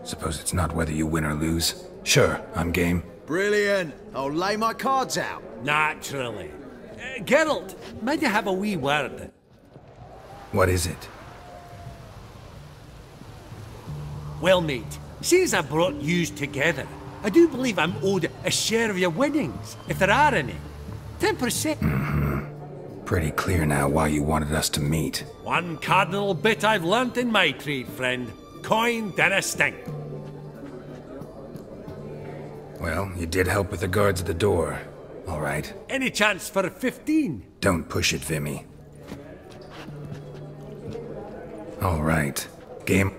Speaker 4: Suppose it's not whether you win or lose. Sure, I'm game.
Speaker 15: Brilliant. I'll lay my cards out.
Speaker 3: Naturally. Geralt, might you have a wee word?
Speaker 4: What is it?
Speaker 3: Well, mate, since I brought yous together, I do believe I'm owed a share of your winnings, if there are any. 10%.
Speaker 4: Pretty clear now why you wanted us to meet.
Speaker 3: One cardinal bit I've learnt in my trade, friend. Coin dinna stink.
Speaker 4: Well, you did help with the guards at the door. All right.
Speaker 3: Any chance for 15?
Speaker 4: Don't push it, Vimy. All right. Game.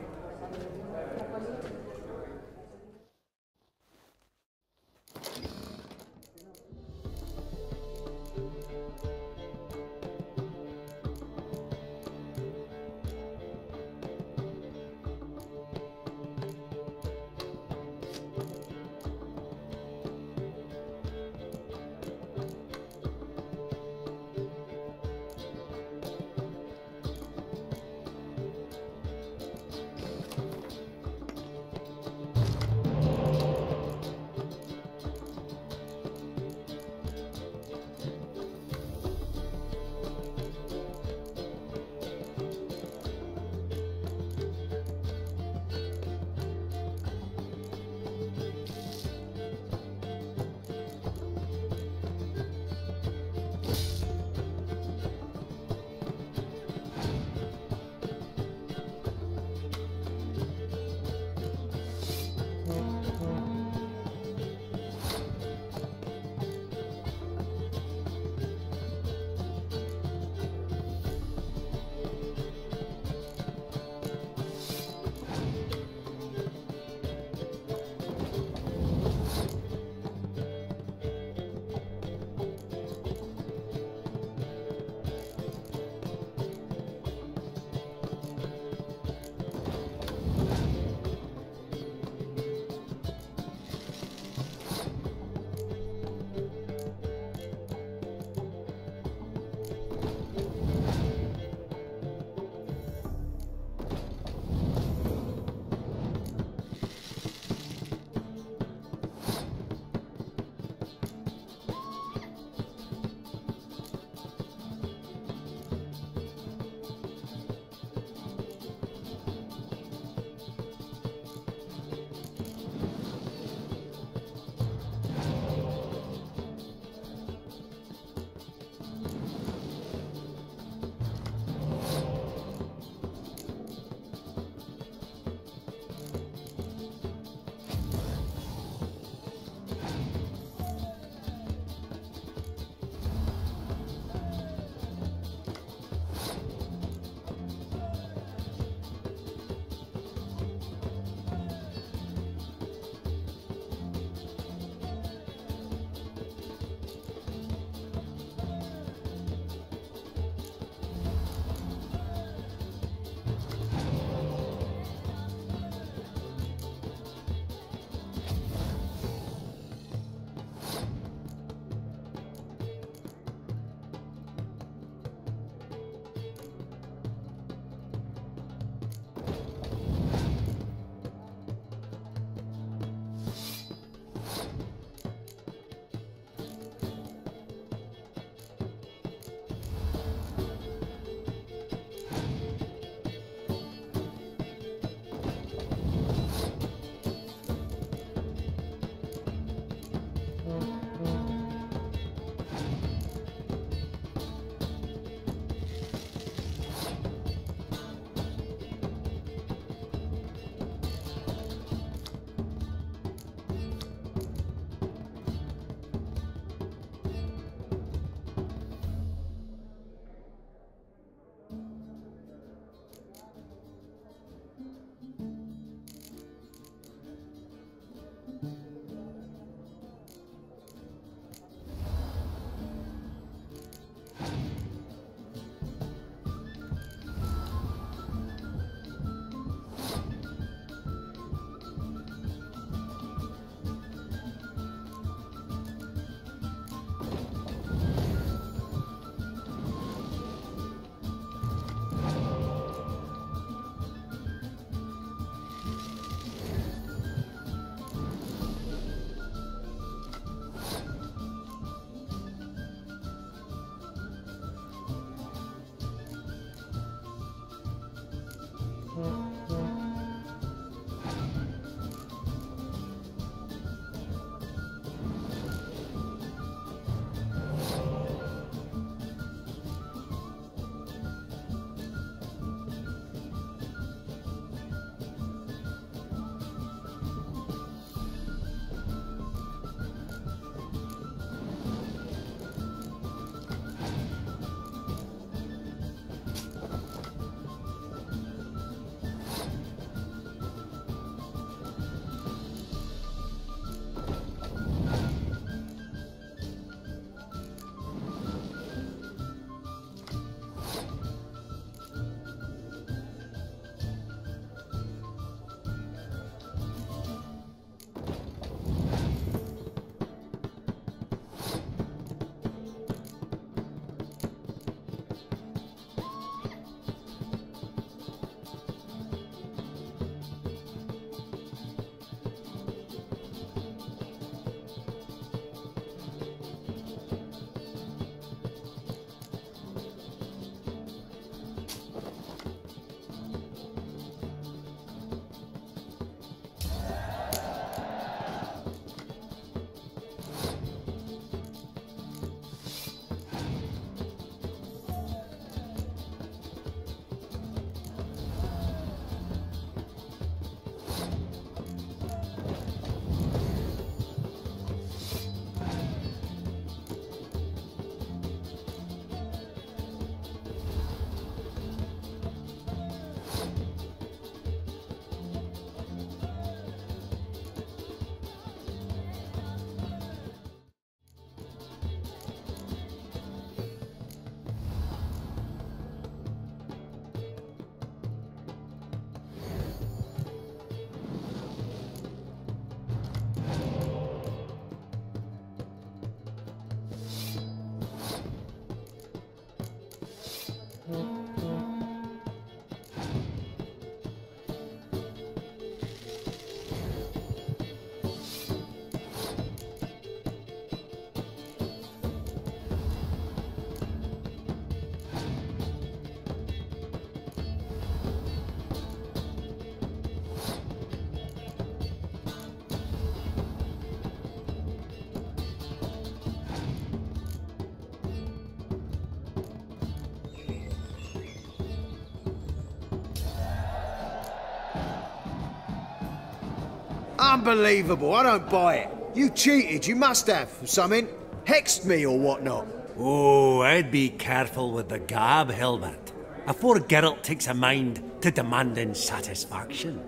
Speaker 15: Unbelievable, I don't buy it. You cheated, you must have, something. Hexed me or whatnot.
Speaker 3: Oh, I'd be careful with the gab, Hilbert. Afore Geralt takes a mind to demanding satisfaction.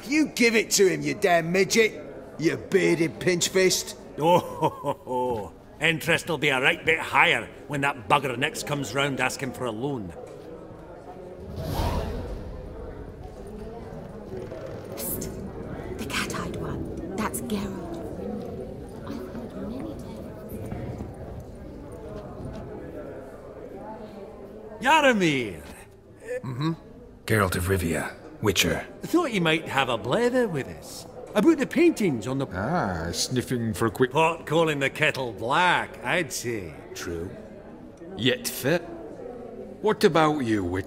Speaker 15: You give it to him, you damn midget. You bearded pinchfist.
Speaker 3: Oh, interest will be a right bit higher when that bugger next comes round asking for a loan.
Speaker 17: Psst. The cat-eyed one. That's Geralt.
Speaker 3: Yaramir!
Speaker 4: Geralt of Rivia, Witcher.
Speaker 3: Thought you might have a blether with us. About the paintings on the...
Speaker 18: Ah, sniffing for a quick...
Speaker 3: Pot calling the kettle black, I'd say.
Speaker 18: True. Yet fit. What about you, Wit?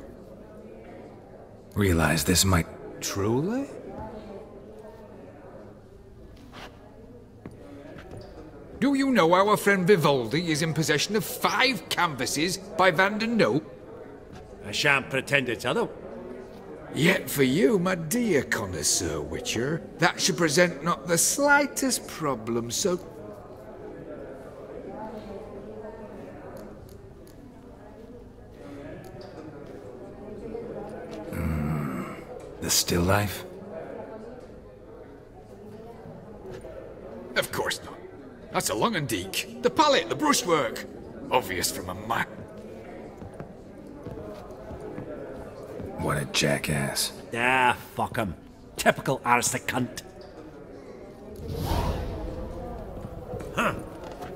Speaker 4: Realize this might...
Speaker 18: Truly? Do you know our friend Vivaldi is in possession of 5 canvases by Van der Noot?
Speaker 3: I shan't pretend it's other.
Speaker 18: Yet for you, my dear connoisseur Witcher, that should present not the slightest problem, so...
Speaker 4: The still life?
Speaker 18: Of course not. That's a Longendeek. The palette, the brushwork. Obvious from a map.
Speaker 4: What a jackass.
Speaker 3: Ah, fuck him. Typical aristocrat cunt.
Speaker 19: Huh.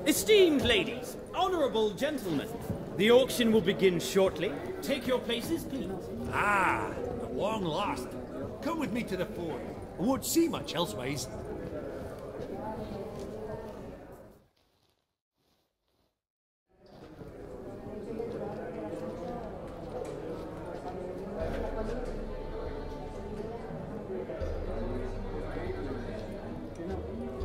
Speaker 19: Esteemed ladies, honourable gentlemen, the auction will begin shortly. Take your places, please.
Speaker 3: Ah, at long last. Come with me to the fort. I won't see much elsewise.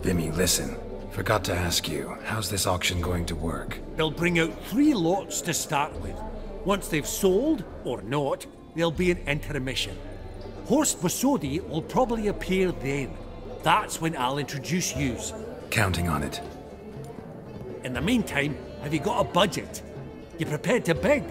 Speaker 4: Vimy, listen. Forgot to ask you, how's this auction going to work?
Speaker 3: They'll bring out 3 lots to start with. Once they've sold, or not, there'll be an intermission. Horst Vasodi will probably appear then. That's when I'll introduce yous.
Speaker 4: Counting on it.
Speaker 3: In the meantime, have you got a budget? You prepared to beg?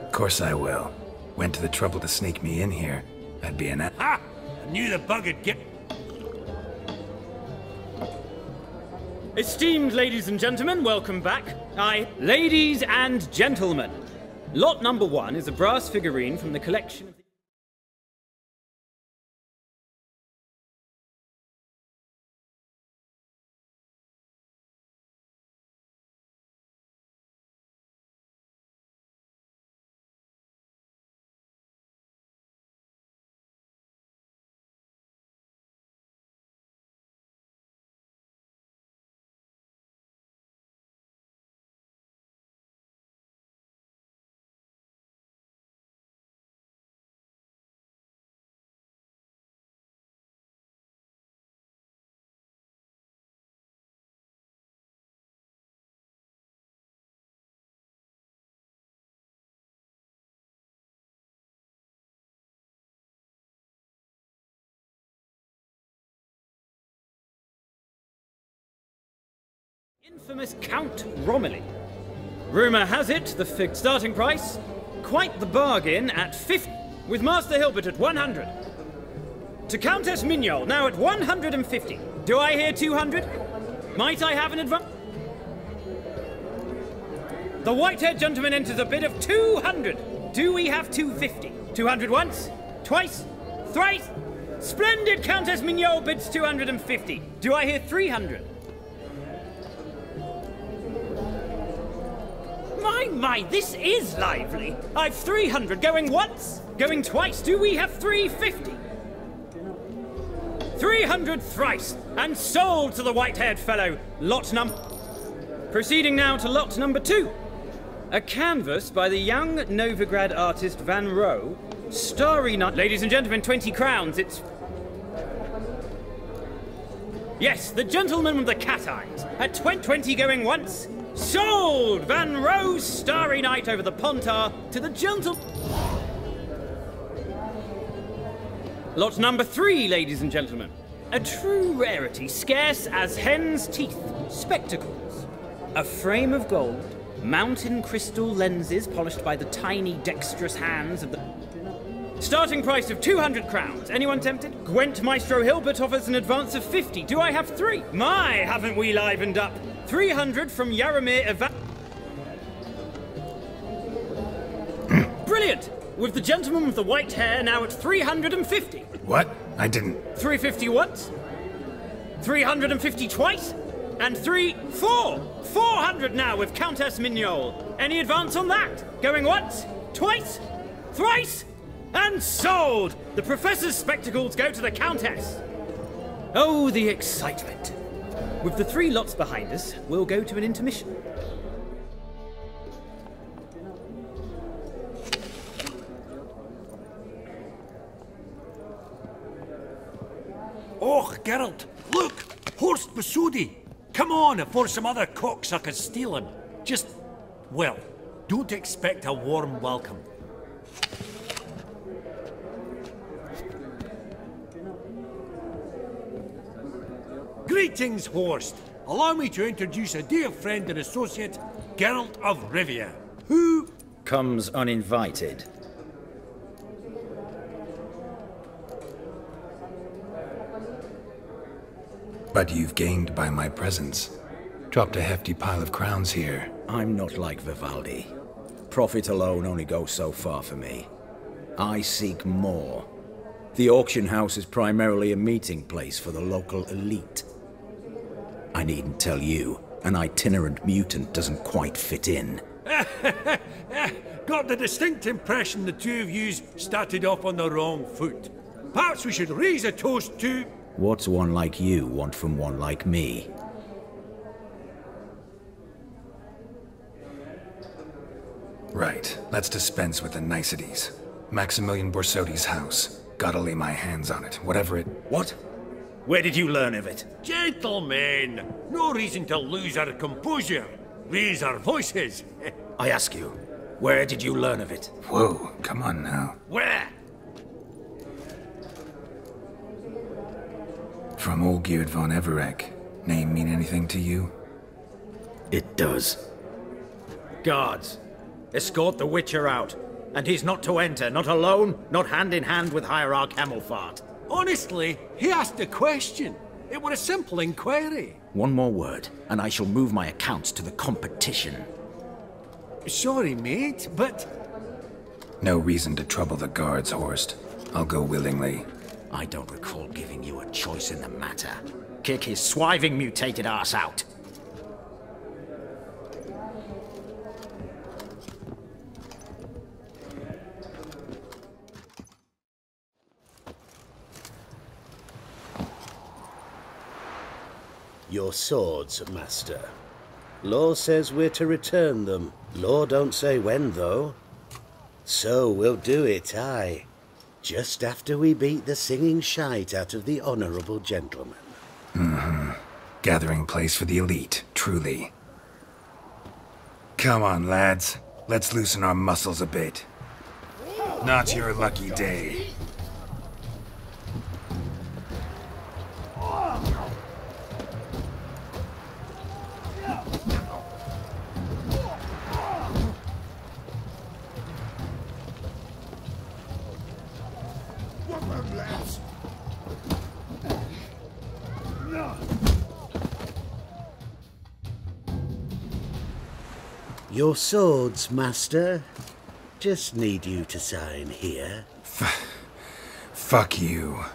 Speaker 4: Of course I will. Went to the trouble to sneak me in here. I'd be an...
Speaker 3: Ha! I knew the bug'd get...
Speaker 19: Esteemed ladies and gentlemen, welcome back. Ladies and gentlemen, lot number 1 is a brass figurine from the collection of... Infamous Count Romilly. Rumour has it the fig starting price, quite the bargain at 50, with Master Hilbert at 100. To Countess Mignol, now at 150. Do I hear 200? Might I have an advance? The white-haired gentleman enters a bid of 200. Do we have 250? 200 once? Twice? Thrice? Splendid! Countess Mignol bids 250. Do I hear 300? My, this is lively. I've 300 going once, going twice. Do we have 350? 300 thrice, and sold to the white-haired fellow. Lot number... Proceeding now to lot number 2. A canvas by the young Novigrad artist Van Rohe. Starry Night... Ladies and gentlemen, 20 crowns. It's... Yes, the gentleman with the cat eyes. At 20 going once... Sold! Van Rohe's Starry Night over the Pontar to the gentle... Lot number 3, ladies and gentlemen. A true rarity, scarce as hen's teeth. Spectacles. A frame of gold, mountain crystal lenses polished by the tiny, dexterous hands of the... Starting price of 200 crowns. Anyone tempted? Gwent Maestro Hilbert offers an advance of 50. Do I have 3? My, haven't we livened up? 300 from Yaramir Brilliant! With the gentleman with the white hair now at 350.
Speaker 4: What? I didn't...
Speaker 19: 350 once? 350 twice? And 400 now with Countess Mignol. Any advance on that? Going once? Twice? Thrice? And sold! The Professor's spectacles go to the Countess. Oh, the excitement. With the 3 lots behind us, we'll go to an intermission.
Speaker 3: Oh, Geralt, look! Horst Masudi! Come on before some other cocksuckers steal him. Just, well, don't expect a warm welcome. Greetings, Horst. Allow me to introduce a dear friend and associate, Geralt of Rivia, who...
Speaker 20: comes uninvited.
Speaker 4: But you've gained by my presence. Dropped a hefty pile of crowns here.
Speaker 20: I'm not like Vivaldi. Profit alone only goes so far for me. I seek more. The auction house is primarily a meeting place for the local elite. I needn't tell you, an itinerant mutant doesn't quite fit in.
Speaker 3: Got the distinct impression the two of yous started off on the wrong foot. Perhaps we should raise a toast to...
Speaker 20: What's one like you want from one like me?
Speaker 4: Right, let's dispense with the niceties. Maximilian Borsodi's house. Gotta lay my hands on it, whatever it...
Speaker 20: What? Where did you learn of it?
Speaker 3: Gentlemen, no reason to lose our composure. Raise our voices.
Speaker 20: I ask you, where did you learn of it?
Speaker 4: Whoa, come on now.
Speaker 3: Where?
Speaker 4: From Olgierd von Everec. Name mean anything to you?
Speaker 20: It does. Guards, escort the Witcher out. And he's not to enter, not alone, not hand in hand with Hierarch Hamelfart.
Speaker 3: Honestly, he asked a question. It were a simple inquiry.
Speaker 20: One more word, and I shall move my accounts to the competition.
Speaker 3: Sorry, mate, but...
Speaker 4: No reason to trouble the guards, Horst. I'll go willingly.
Speaker 20: I don't recall giving you a choice in the matter. Kick his swiving mutated ass out.
Speaker 11: Your swords, Master. Law says we're to return them. Law don't say when, though. So we'll do it, aye. Just after we beat the singing shite out of the honourable gentleman.
Speaker 4: Mm-hmm. Gathering place for the elite, truly. Come on, lads. Let's loosen our muscles a bit. Not your lucky day.
Speaker 11: Your swords, Master. Just need you to sign here.
Speaker 4: Fuck you.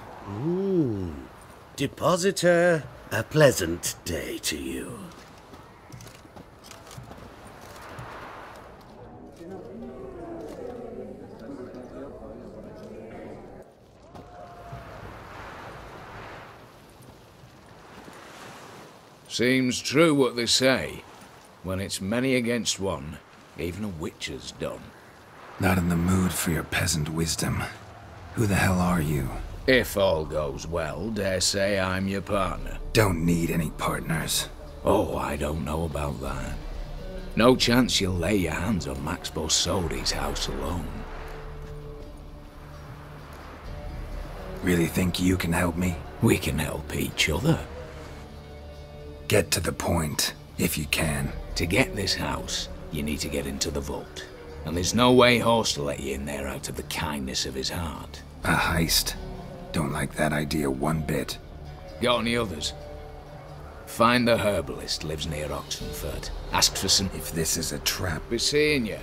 Speaker 11: Depositor, a pleasant day to you.
Speaker 18: Seems true what they say. When it's many against one, even a witcher's done.
Speaker 4: Not in the mood for your peasant wisdom. Who the hell are you?
Speaker 18: If all goes well, dare say I'm your partner.
Speaker 4: Don't need any partners.
Speaker 18: Oh, I don't know about that. No chance you'll lay your hands on Max Borsodi's house alone.
Speaker 4: Really think you can help me?
Speaker 12: We can help each other.
Speaker 4: Get to the point, if you can.
Speaker 12: To get this house, you need to get into the vault. And there's no way Horst will let you in there out of the kindness of his heart.
Speaker 4: A heist? Don't like that idea one bit.
Speaker 12: Got any others? Find the herbalist, lives near Oxenfurt. Ask for some...
Speaker 4: If this is a trap...
Speaker 12: Be seeing you.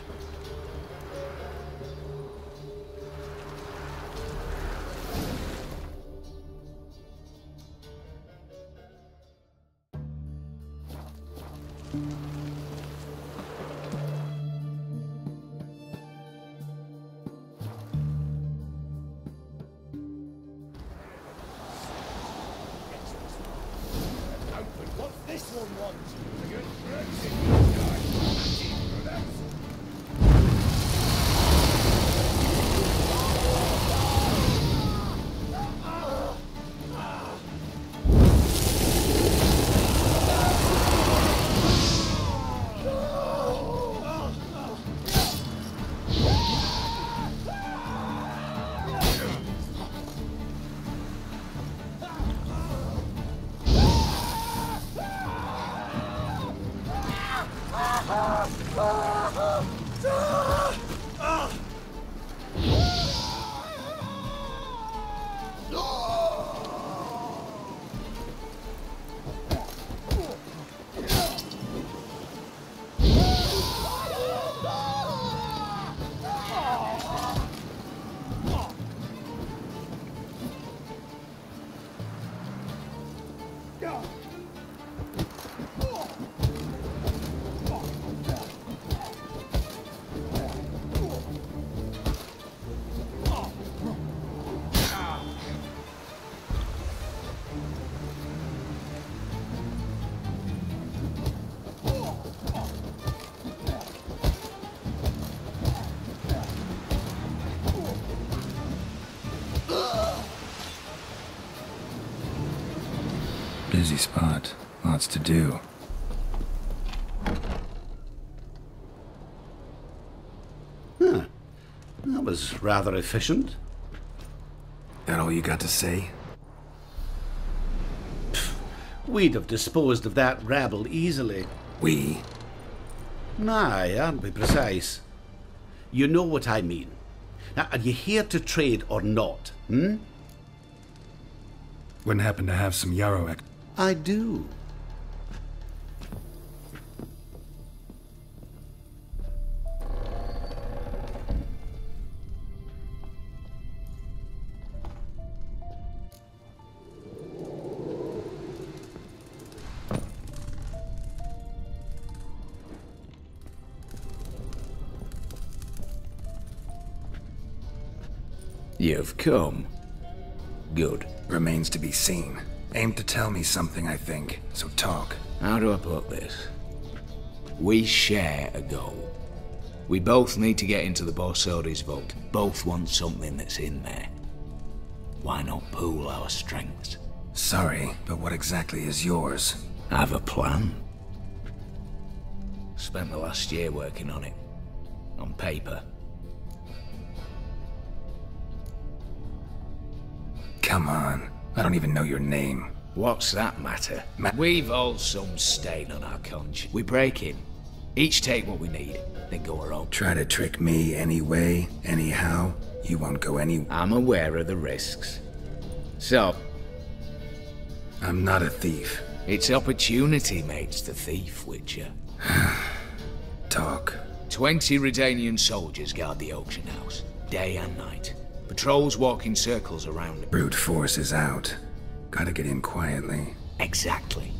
Speaker 4: Busy spot. Lots to do.
Speaker 11: Huh. That was rather efficient.
Speaker 4: That all you got to say?
Speaker 11: We'd have disposed of that rabble easily.
Speaker 4: We?
Speaker 11: Aye, aren't we precise? You know what I mean. Now, are you here to trade or not, hmm?
Speaker 4: Wouldn't happen to have some Yarrow.
Speaker 11: I do.
Speaker 12: You've come. Good.
Speaker 4: Remains to be seen. Aim to tell me something, I think, so talk.
Speaker 12: How do I put this? We share a goal. We both need to get into the Borsodi's vault. Both want something that's in there. Why not pool our strengths?
Speaker 4: Sorry, but what exactly is yours?
Speaker 12: I have a plan. Spent the last year working on it. On paper.
Speaker 4: Come on. I don't even know your name.
Speaker 12: What's that matter? We've all some stain on our conscience. We break in. Each take what we need, then go our own.
Speaker 4: Try to trick me anyway, anyhow. You won't go any...
Speaker 12: I'm aware of the risks. So...
Speaker 4: I'm not a thief.
Speaker 12: It's opportunity makes the thief, Witcher.
Speaker 4: Talk.
Speaker 12: 20 Redanian soldiers guard the auction house, day and night. Patrols walk in circles around it.
Speaker 4: Brute force is out. Gotta get in quietly.
Speaker 12: Exactly.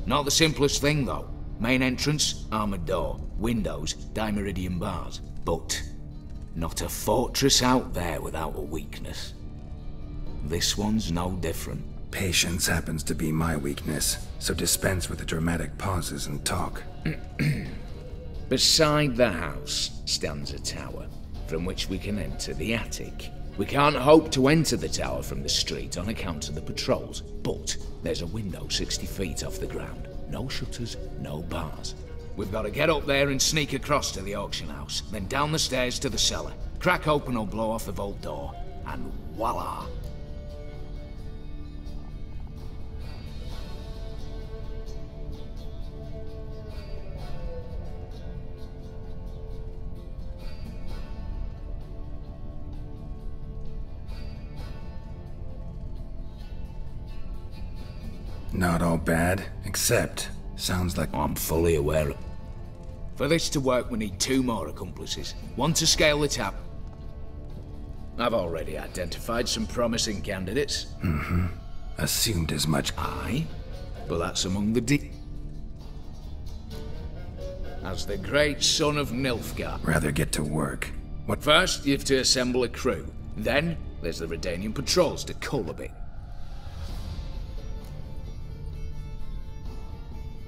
Speaker 12: Not the simplest thing, though. Main entrance, armored door. Windows, dimeridian bars. But not a fortress out there without a weakness. This one's no different.
Speaker 4: Patience happens to be my weakness, so dispense with the dramatic pauses and talk.
Speaker 12: Beside the house stands a tower, from which we can enter the attic. We can't hope to enter the tower from the street on account of the patrols, but there's a window 60 feet off the ground. No shutters, no bars. We've got to get up there and sneak across to the auction house, then down the stairs to the cellar. Crack open or blow off the vault door, and voila!
Speaker 4: Not all bad, except sounds like...
Speaker 12: I'm fully aware of... For this to work, we need 2 more accomplices. One to scale the tap. I've already identified some promising candidates.
Speaker 4: Mm-hmm. Assumed as much.
Speaker 12: Aye, but that's among the As the great son of Nilfgaard.
Speaker 4: Rather get to work. What?
Speaker 12: First, you have to assemble a crew. Then, there's the Redanian patrols to cull a bit.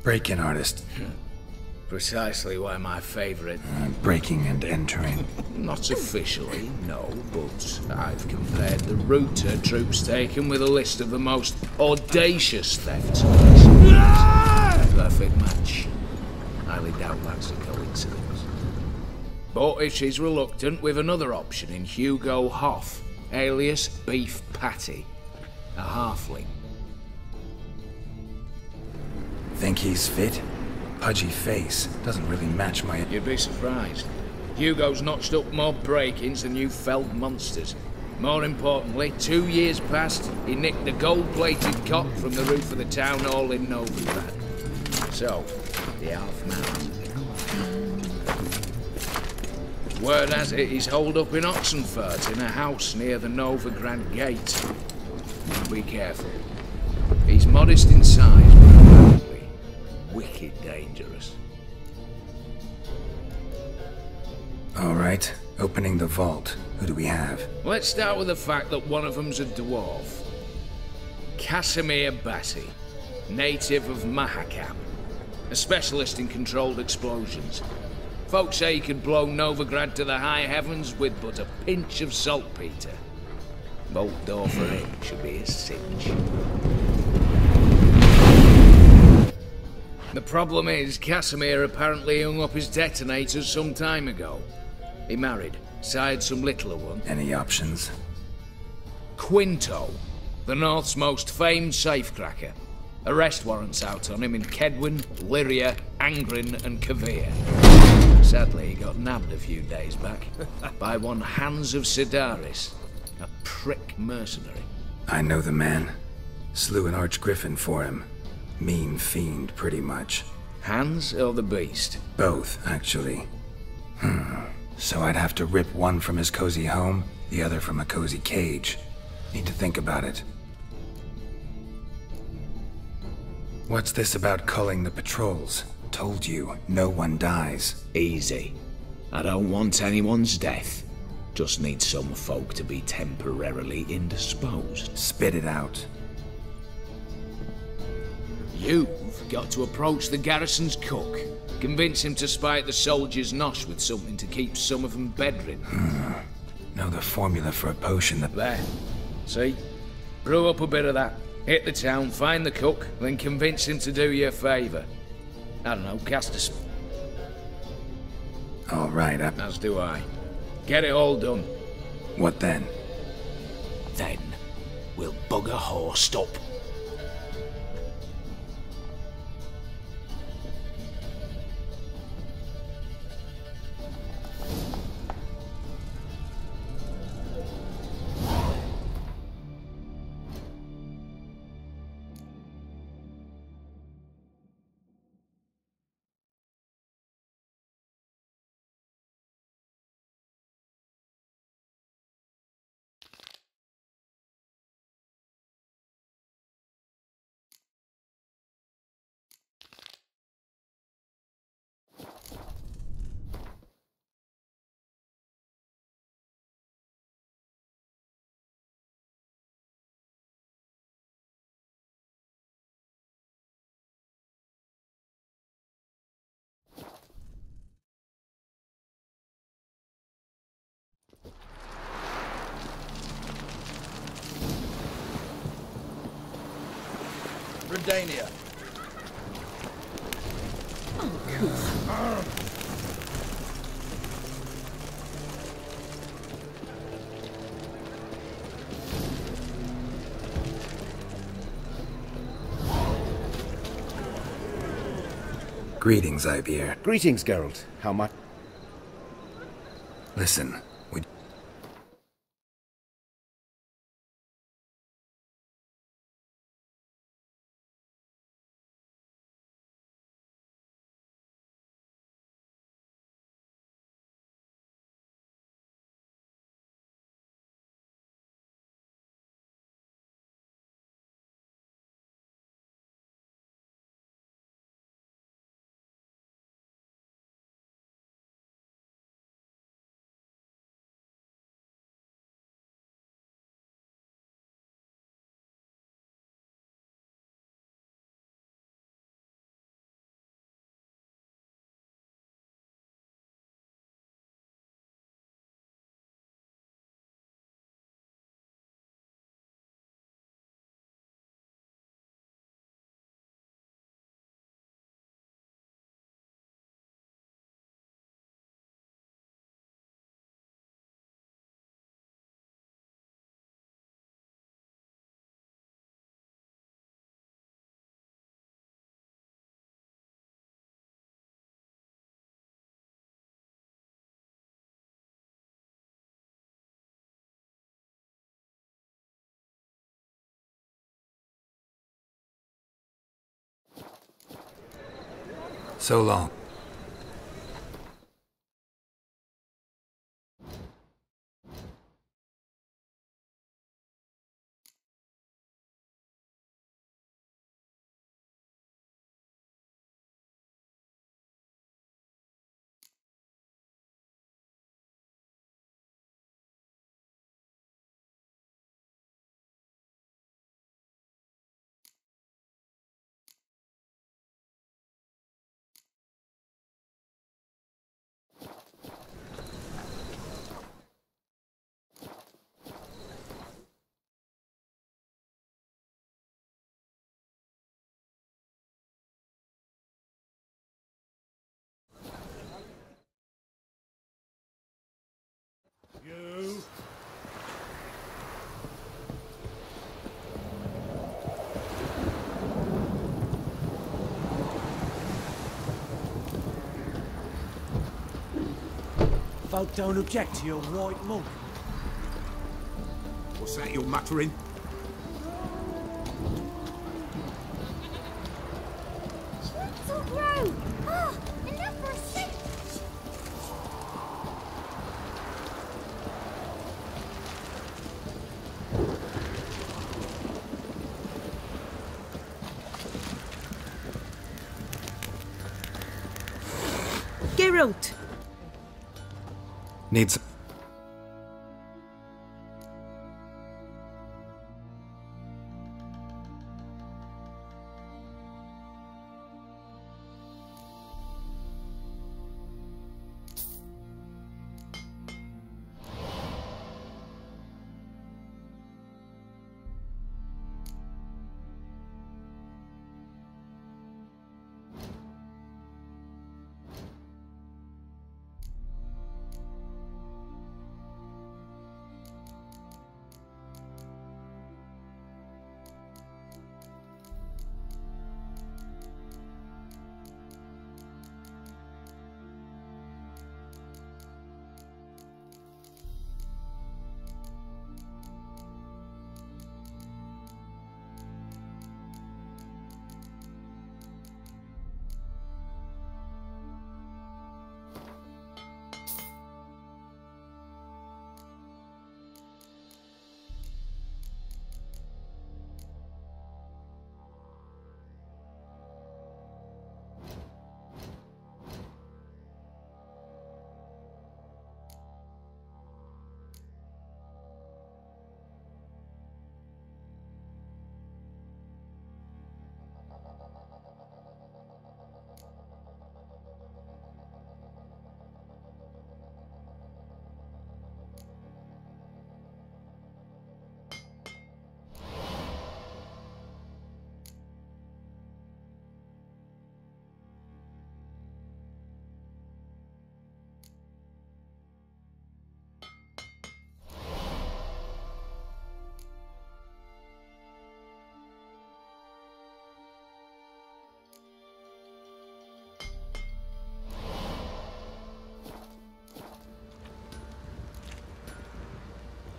Speaker 4: Break-in artist.
Speaker 12: Precisely why my favorite.
Speaker 4: Breaking and entering.
Speaker 12: Not officially, no, but I've compared the route her troops taken with a list of the most audacious thefts. Perfect match. Highly doubt that's a coincidence. But if she's reluctant, we've another option in Hugo Hoff, alias Beef Patty, a halfling.
Speaker 4: Think he's fit? Pudgy face. Doesn't really match my...
Speaker 12: You'd be surprised. Hugo's notched up more break-ins than you felled monsters. More importantly, 2 years past, he nicked a gold-plated cock from the roof of the town hall in Novigrad. So, the half-man. Word has it he's holed up in Oxenfurt in a house near the Novigrad gate. Be careful. He's modest in size, but apparently wicked dangerous.
Speaker 4: All right, opening the vault. Who do we have?
Speaker 12: Let's start with the fact that one of them's a dwarf. Casimir Batty, native of Mahakam, a specialist in controlled explosions. Folks say he could blow Novigrad to the high heavens with but a pinch of saltpeter. Bolt door for him should be a cinch. The problem is, Casimir apparently hung up his detonators some time ago. He married, sired some littler one.
Speaker 4: Any options?
Speaker 12: Quinto, the North's most famed safecracker. Arrest warrants out on him in Kedwin, Lyria, Angrin, and Kavir. Sadly, he got nabbed a few days back by one Hans of Sidaris, a prick mercenary.
Speaker 4: I know the man. Slew an archgriffin for him. Mean fiend, pretty much.
Speaker 12: Hans or the beast?
Speaker 4: Both, actually. So I'd have to rip one from his cozy home, the other from a cozy cage. Need to think about it. What's this about culling the patrols? Told you, no one dies.
Speaker 12: Easy. I don't want anyone's death. Just need some folk to be temporarily indisposed.
Speaker 4: Spit it out.
Speaker 12: You've got to approach the garrison's cook. Convince him to spike the soldiers' nosh with something to keep some of them bedridden.
Speaker 4: Know the formula for a potion that...
Speaker 12: There. See? Brew up a bit of that. Hit the town, find the cook, then convince him to do you a favour. I don't know, cast a
Speaker 4: All right,
Speaker 12: As do I. Get it all done.
Speaker 4: What then?
Speaker 12: Then, we'll bugger Horst up.
Speaker 8: Redania.
Speaker 4: Greetings, Ivier.
Speaker 15: Greetings, Geralt. How much?
Speaker 4: Listen,
Speaker 18: So long.
Speaker 3: You.
Speaker 21: Folk don't object to your white monk.
Speaker 2: What's that you're muttering?
Speaker 13: So grow! Ah, enough for a sec!
Speaker 17: Geralt!
Speaker 18: Needs...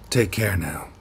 Speaker 18: Take care now.